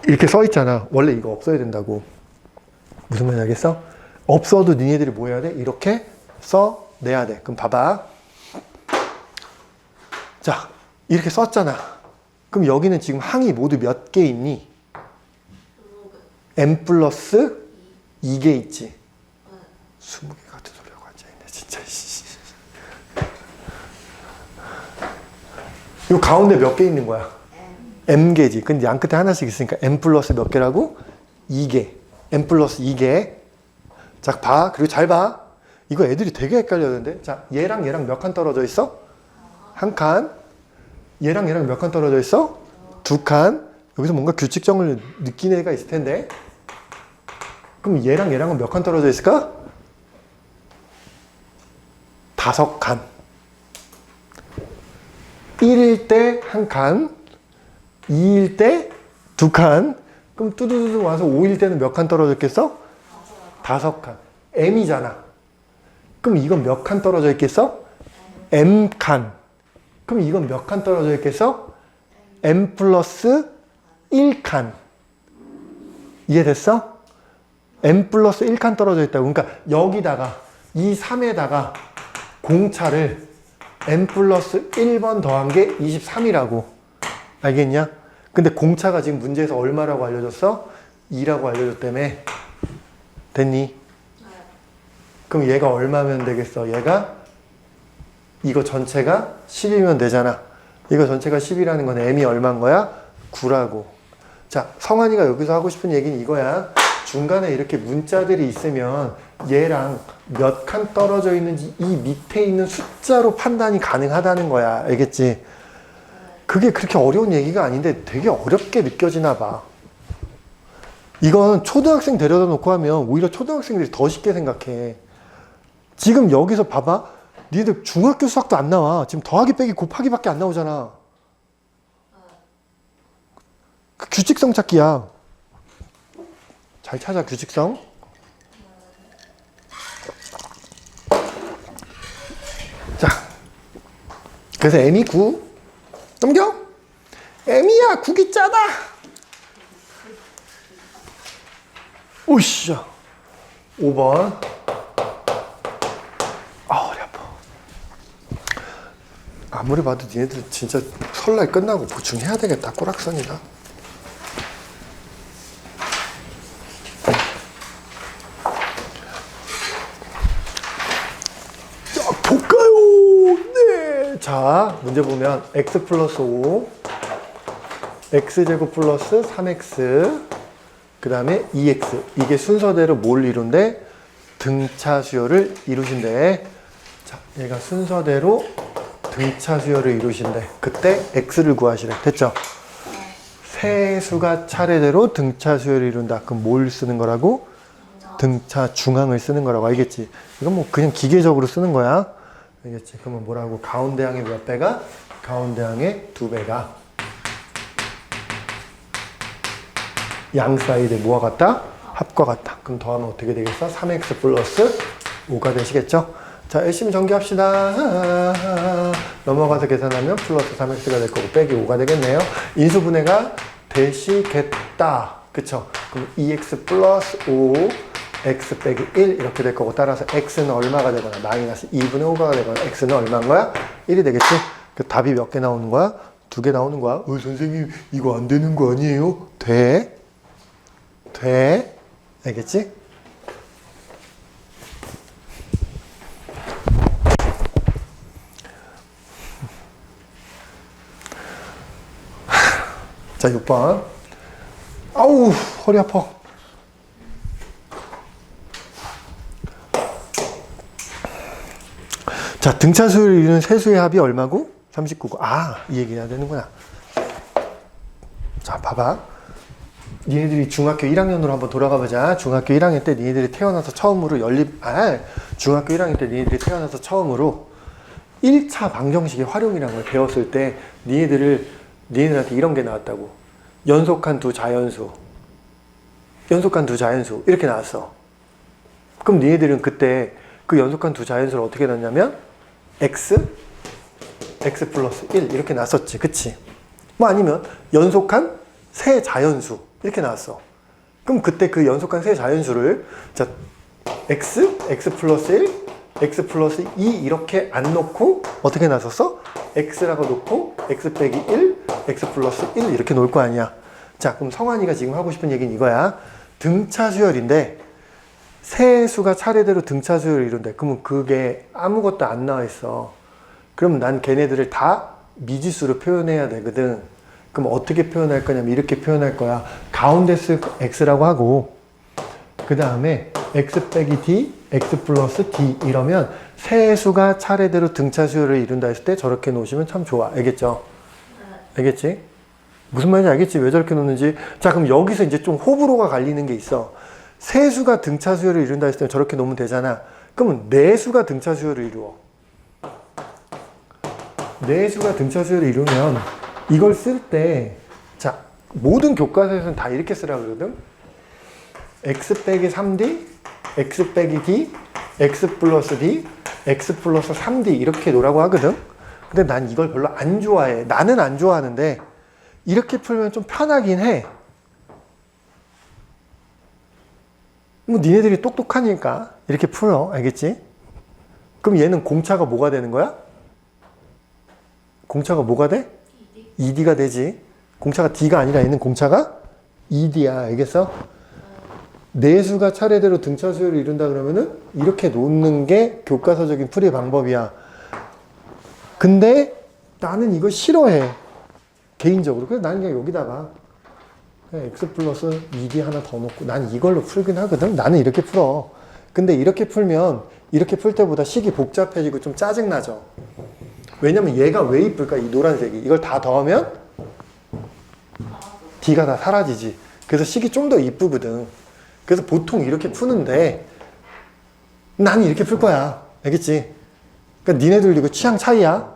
이렇게 써 있잖아. 원래 이거 없어야 된다고. 무슨 말인지 알겠어? 없어도 니네들이 뭐 해야 돼? 이렇게 써내야 돼. 그럼 봐봐. 자, 이렇게 썼잖아. 그럼 여기는 지금 항이 모두 몇 개 있니? m 플러스 2개 있지. 20개 같은 소리하고 앉아있네. 진짜. 이 가운데 몇 개 있는 거야? m개지. 근데 양 끝에 하나씩 있으니까 m 플러스 몇 개라고? 2개. m 플러스 2개. 자, 봐. 그리고 잘 봐. 이거 애들이 되게 헷갈려하는데. 자, 얘랑 몇 칸 떨어져 있어? 한 칸. 얘랑 몇 칸 떨어져 있어? 두 칸. 여기서 뭔가 규칙성을 느낀 애가 있을 텐데. 그럼 얘랑 얘랑은 몇 칸 떨어져 있을까? 5칸. 1일 때 1칸, 2일 때 2칸, 그럼 뚜두두두 와서 5일 때는 몇 칸 떨어져 있겠어? 5칸. m이잖아. 그럼 이건 몇 칸 떨어져 있겠어? m칸. 그럼 이건 몇 칸 떨어져 있겠어? m 플러스 1칸. 이해됐어? m 플러스 1칸 떨어져 있다고. 그러니까 여기다가 이 3에다가 공차를 m 플러스 1번 더한 게 23이라고. 알겠냐? 근데 공차가 지금 문제에서 얼마라고 알려줬어? 2라고 알려줬다며. 됐니? 그럼 얘가 얼마면 되겠어? 얘가 이거 전체가 10이면 되잖아. 이거 전체가 10이라는 건 m이 얼마인 거야? 9라고. 자, 성환이가 여기서 하고 싶은 얘기는 이거야. 중간에 이렇게 문자들이 있으면 얘랑 몇 칸 떨어져 있는지 이 밑에 있는 숫자로 판단이 가능하다는 거야. 알겠지? 그게 그렇게 어려운 얘기가 아닌데 되게 어렵게 느껴지나 봐. 이건 초등학생 데려다 놓고 하면 오히려 초등학생들이 더 쉽게 생각해. 지금 여기서 봐봐. 니들 중학교 수학도 안 나와. 지금 더하기 빼기 곱하기밖에 안 나오잖아. 그 규칙성 찾기야. 잘 찾아, 규칙성. 자, 그래서 m이 9. 넘겨. m이야, 9기 짜다. 오이씨. 5번. 아, 허리 아파. 아무리 봐도 니네들 진짜 설날 끝나고 보충해야 되겠다. 꼬락선이나. 자, 볼까요? 네. 자, 문제 보면 x 플러스 5, x제곱 플러스 3x, 그 다음에 2x. 이게 순서대로 뭘 이룬대? 등차 수열을 이루신대. 자, 얘가 순서대로 등차 수열을 이루신대. 그때 x를 구하시래. 됐죠? 세 수가 차례대로 등차 수열을 이룬다. 그럼 뭘 쓰는 거라고? 등차 중앙을 쓰는 거라고. 알겠지? 이건 뭐 그냥 기계적으로 쓰는 거야. 알겠지? 그러면 뭐라고? 가운데 항의 몇 배가? 가운데 항의 2배가. 양 사이드 뭐와 같다? 합과 같다. 그럼 더하면 어떻게 되겠어? 3x 플러스 5가 되시겠죠? 자, 열심히 전개합시다. 넘어가서 계산하면 플러스 3x가 될 거고 빼기 5가 되겠네요. 인수분해가 되시겠다. 그쵸? 그럼 2x 플러스 5, x 빼기 1 이렇게 될 거고 따라서 x는 얼마가 되거나 마이너스 2분의 5가 되거나 x는 얼마인 거야? 1이 되겠지? 그 답이 몇 개 나오는 거야? 2개 나오는 거야? 선생님 이거 안 되는 거 아니에요? 돼. 알겠지? 자, 6번. 아우, 허리 아파. 자, 등차수를 이루는 세수의 합이 얼마고? 39고. 아, 이 얘기 해야 되는구나. 자, 봐봐. 니네들이 중학교 1학년으로 한번 돌아가 보자. 중학교 1학년 때 니네들이 태어나서 처음으로 중학교 1학년 때 니네들이 태어나서 처음으로 1차 방정식의 활용이라는 걸 배웠을 때 니네들한테 이런 게 나왔다고. 연속한 두 자연수 이렇게 나왔어. 그럼 니네들은 그때 그 연속한 두 자연수를 어떻게 넣냐면 x 플러스 1 이렇게 나왔었지. 그치? 뭐 아니면 연속한 세 자연수 이렇게 나왔어. 그럼 그때 그 연속한 세 자연수를 자 x 플러스 1, x 플러스 2 이렇게 안 놓고 어떻게 나섰어? x라고 놓고 x 빼기 1, x 플러스 1 이렇게 놓을 거 아니야. 자, 그럼 성환이가 지금 하고 싶은 얘기는 이거야. 등차 수열인데 세 수가 차례대로 등차 수열을 이룬대. 그러면 그게 아무것도 안 나와 있어. 그럼 난 걔네들을 다 미지수로 표현해야 되거든. 그럼 어떻게 표현할 거냐면 이렇게 표현할 거야. 가운데 쓸 x라고 하고 그 다음에 x 빼기 d, x 플러스 d 이러면 세 수가 차례대로 등차 수열을 이룬다 했을 때 저렇게 놓으시면 참 좋아. 알겠죠? 알겠지? 무슨 말인지 알겠지? 왜 저렇게 놓는지. 자, 그럼 여기서 이제 좀 호불호가 갈리는 게 있어. 세수가 등차 수열을 이룬다 했을 때 저렇게 놓으면 되잖아. 그러면 내수가 등차 수열을 이루어. 내수가 등차 수열을 이루면 이걸 쓸 때, 자, 모든 교과서에서는 다 이렇게 쓰라 그러거든. x 빼기 3d, x 빼기 d, x 플러스 d, x 플러스 3d 이렇게 놓으라고 하거든. 근데 난 이걸 별로 안 좋아해. 나는 안 좋아하는데 이렇게 풀면 좀 편하긴 해. 뭐 니네들이 똑똑하니까 이렇게 풀어. 알겠지? 그럼 얘는 공차가 뭐가 되는 거야? 공차가 뭐가 돼? 2D가 되지. 공차가 D가 아니라 얘는 공차가 2D야. 알겠어? 내수가 차례대로 등차 수열을 이룬다 그러면은 이렇게 놓는 게 교과서적인 풀이 방법이야. 근데 나는 이거 싫어해. 개인적으로. 그래서 나는 그냥 여기다가 그냥 x 플러스 2d 하나 더 넣고 난 이걸로 풀긴 하거든. 나는 이렇게 풀어. 근데 이렇게 풀면 이렇게 풀 때보다 식이 복잡해지고 좀 짜증나죠. 왜냐면 얘가 왜 이쁠까? 이 노란색이. 이걸 다 더하면 d가 다 사라지지. 그래서 식이 좀 더 이쁘거든. 그래서 보통 이렇게 푸는데 나는 이렇게 풀 거야. 알겠지? 그러니까 니네들 이거 취향 차이야.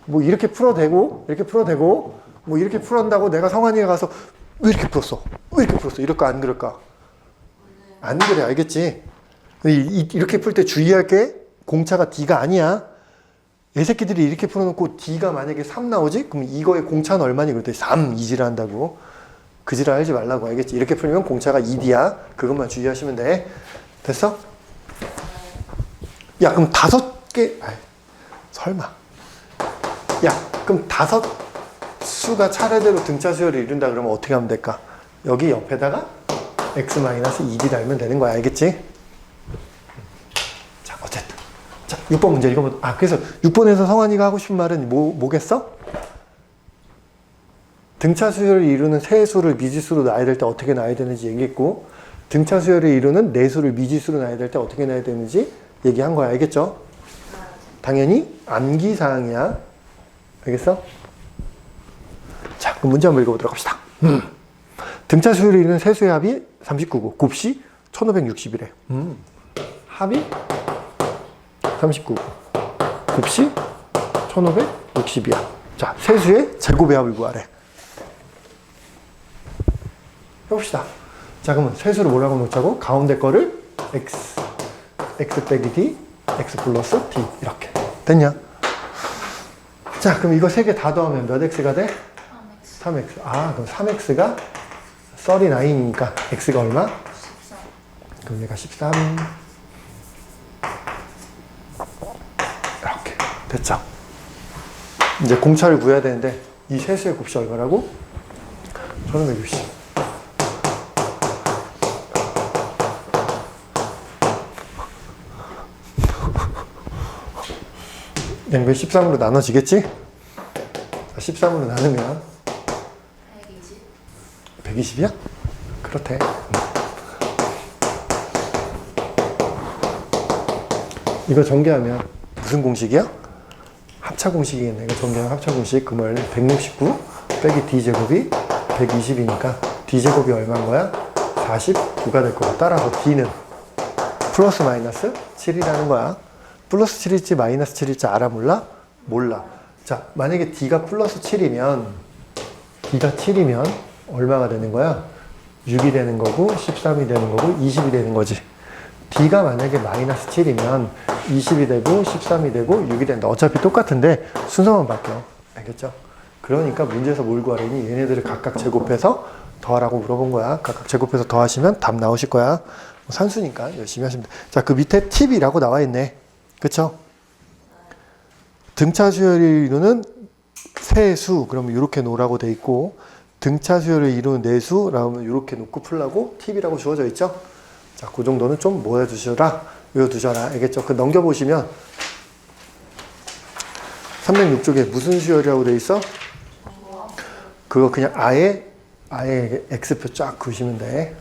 뭐 이렇게 풀어도 되고 이렇게 풀어도 되고 뭐 이렇게 풀었다고 내가 성환이가 가서 왜 이렇게 풀었어? 왜 이렇게 풀었어? 이럴까 안 그럴까? 안 그래. 알겠지? 이렇게 풀 때 주의할 게 공차가 D가 아니야. 얘 새끼들이 이렇게 풀어놓고 D가 만약에 3 나오지? 그럼 이거의 공차는 얼마니? 그랬더니 3 이지를 한다고. 그 지랄 하지 말라고. 알겠지? 이렇게 풀면 공차가 2D야. 그것만 주의하시면 돼. 됐어? 야, 그럼 5개, 설마. 야, 그럼 5 수가 차례대로 등차 수열을 이룬다 그러면 어떻게 하면 될까? 여기 옆에다가 x-2d 달면 되는 거야. 알겠지? 자, 어쨌든. 자, 6번 문제 읽어보. 그래서 6번에서 성환이가 하고 싶은 말은 뭐겠어? 등차 수열을 이루는 세수를 미지수로 놔야 될 때 어떻게 놔야 되는지 얘기했고, 등차 수열을 이루는 내수를 미지수로 놔야 될 때 어떻게 놔야 되는지 얘기한 거야. 알겠죠? 당연히 암기사항이야. 알겠어? 자, 그럼 문제 한번 읽어보도록 합시다. 등차 수열을 이루는 세수의 합이 39고 곱시 1560이래. 합이 39고 곱시 1560이야. 자, 세수의 제곱의 합을 구하래. 해봅시다. 자, 그러면 세수를 뭐라고 놓자고? 가운데 거를 x 빼기 d, x 플러스 d 이렇게. 됐냐? 자, 그럼 이거 세 개 다 더하면 몇 x가 돼? 3x. 그럼 3x가 39이니까 x가 얼마? 14. 그럼 얘가 13. 이렇게. 됐죠? 이제 공차를 구해야 되는데 이 세수의 곱이 얼마라고? 1560. 양변 13으로 나눠지겠지? 13으로 나누면 120. 120이야? 그렇대. 이거 전개하면 무슨 공식이야? 합차 공식이겠네. 이거 전개하면 합차 공식. 그러면 169 빼기 d제곱이 120이니까 d제곱이 얼마인 거야? 49가 될 거야. 따라서 d는 플러스 마이너스 7이라는 거야. 플러스 7일지 마이너스 7일지 알아 몰라? 몰라. 자, 만약에 d가 플러스 7이면 d가 7이면 얼마가 되는 거야? 6이 되는 거고 13이 되는 거고 20이 되는 거지. d가 만약에 마이너스 7이면 20이 되고 13이 되고 6이 된다. 어차피 똑같은데 순서만 바뀌어. 알겠죠? 그러니까 문제에서 뭘 구하려니 얘네들을 각각 제곱해서 더하라고 물어본 거야. 각각 제곱해서 더하시면 답 나오실 거야. 산수니까 열심히 하시면 돼. 자, 그 밑에 팁이라고 나와 있네. 그쵸? 등차 수열을 이루는 세수, 그러면 이렇게 놓으라고 돼 있고, 등차 수열을 이루는 내수라면 이렇게 놓고 풀라고 팁이라고 주어져 있죠? 자, 그 정도는 좀 뭐 해두셔라? 외워두셔라. 알겠죠? 그 넘겨보시면 306쪽에 무슨 수열이라고 돼 있어? 그거 그냥 아예 X표 쫙 그으시면 돼.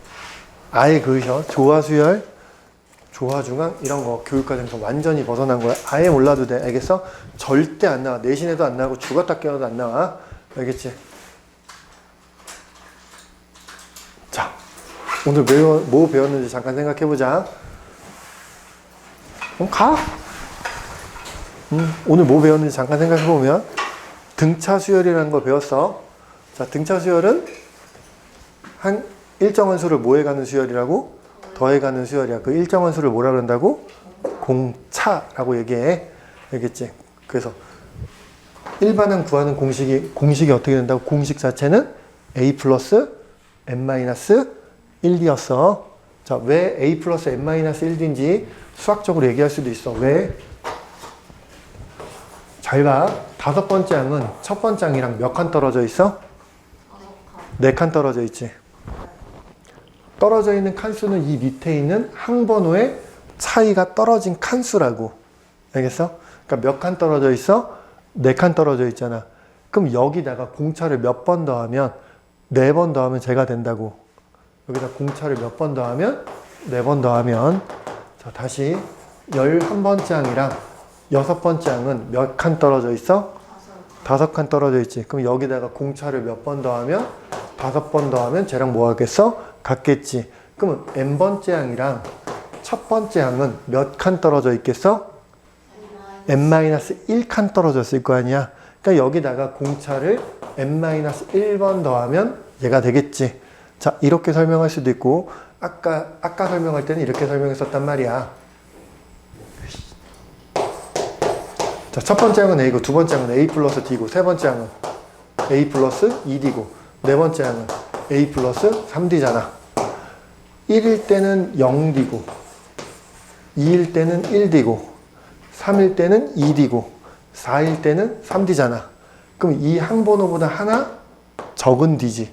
아예 그으셔. 조화수열, 조화중앙 이런 거 교육과정에서 완전히 벗어난 거야. 아예 몰라도 돼. 알겠어? 절대 안 나와. 내신에도 안 나오고 죽었다 깨어도 안 나와. 알겠지? 자, 오늘 뭐 배웠는지 잠깐 생각해보자. 가. 오늘 뭐 배웠는지 잠깐 생각해보면 등차 수열이라는 걸 배웠어. 자, 등차 수열은 한 일정한 수를 뭐 해가는 수열이라고? 더해가는 수열이야. 그 일정한 수를 뭐라 그런다고? 공차라고 얘기해. 알겠지? 그래서 일반항 구하는 공식이 어떻게 된다고? 공식 자체는 a 플러스 n-1d였어. 자, 왜 a 플러스 n-1d인지 수학적으로 얘기할 수도 있어. 왜? 잘 봐. 5번째 항은 첫 번째 항이랑 몇 칸 떨어져 있어? 4칸 떨어져 있지. 떨어져 있는 칸수는 이 밑에 있는 항번호의 차이가 떨어진 칸수라고. 알겠어? 그러니까 몇 칸 떨어져 있어? 4칸 떨어져 있잖아. 그럼 여기다가 공차를 몇 번 더하면 4번 더하면 제가 된다고. 여기다 공차를 몇 번 더하면 4번 더하면. 자, 다시 11번째 항이랑 6번째 항은 몇 칸 떨어져 있어? 5칸 떨어져 있지. 그럼 여기다가 공차를 몇 번 더하면 5번 더하면 쟤랑 뭐 하겠어? 같겠지. 그러면 n번째 항이랑 첫 번째 항은 몇 칸 떨어져 있겠어? n-1칸 떨어졌을 거 아니야. 그러니까 여기다가 공차를 n-1번 더하면 얘가 되겠지. 자, 이렇게 설명할 수도 있고 아까 설명할 때는 이렇게 설명했었단 말이야. 자, 첫 번째 항은 A고 두 번째 항은 A 플러스 D고 세 번째 항은 A 플러스 2D고 네 번째 항은 A 플러스 3D잖아. 1일 때는 0D고 2일 때는 1D고 3일 때는 2D고 4일 때는 3D잖아. 그럼 이 항번호보다 하나 적은 D지.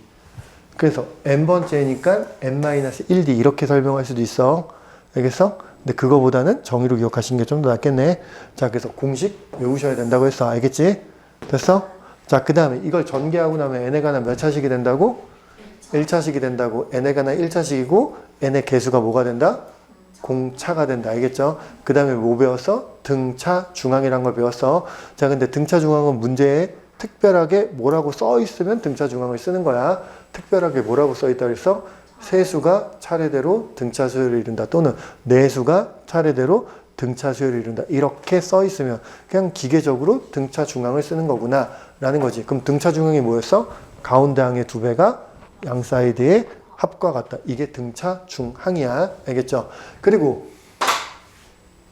그래서 n번째니까 n-1D 이렇게 설명할 수도 있어. 알겠어? 근데 그거보다는 정의로 기억하시는 게 좀 더 낫겠네. 자, 그래서 공식 외우셔야 된다고 했어. 알겠지? 됐어? 자, 그 다음에 이걸 전개하고 나면 n에 관한 몇 차식이 된다고? 1차식이 된다고. n에 관한 1차식이고 n의 개수가 뭐가 된다? 공차가 된다. 알겠죠? 그 다음에 뭐 배웠어? 등차 중항이란 걸 배웠어. 자, 근데 등차 중항은 문제에 특별하게 뭐라고 써 있으면 등차 중항을 쓰는 거야. 특별하게 뭐라고 써 있다 그랬어? 세수가 차례대로 등차 수열을 이룬다. 또는 내수가 차례대로 등차 수열을 이룬다. 이렇게 써 있으면 그냥 기계적으로 등차 중항을 쓰는 거구나 라는 거지. 그럼 등차 중항이 뭐였어? 가운데 항의 2배가 양 사이드의 합과 같다. 이게 등차 중항이야. 알겠죠? 그리고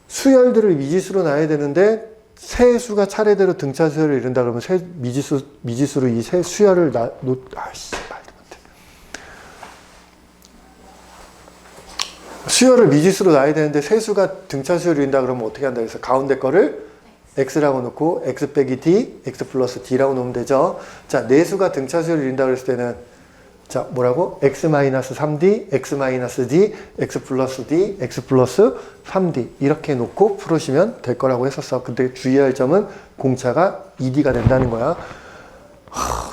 수열들을 미지수로 놔야 되는데 세수가 차례대로 등차 수열을 이룬다 그러면 미지수로 이 세 수열을 수열을 미지수로 놔야 되는데 세수가 등차 수열을 이룬다 그러면 어떻게 한다 그래서 가운데 거를 x라고 놓고 x 빼기 d, x 플러스 d라고 놓으면 되죠. 자, 내수가 등차 수열을 이룬다 그랬을 때는 자, 뭐라고? x-3d, x-d, x 플러스 d, x 플러스 3d 이렇게 놓고 풀으시면 될 거라고 했었어. 근데 주의할 점은 공차가 2d가 된다는 거야.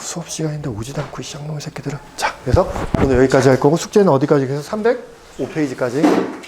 수업 시간인데 오지도 않고 이 쌍놈의 새끼들은. 자, 그래서 오늘 여기까지 할 거고 숙제는 어디까지 해서 305페이지까지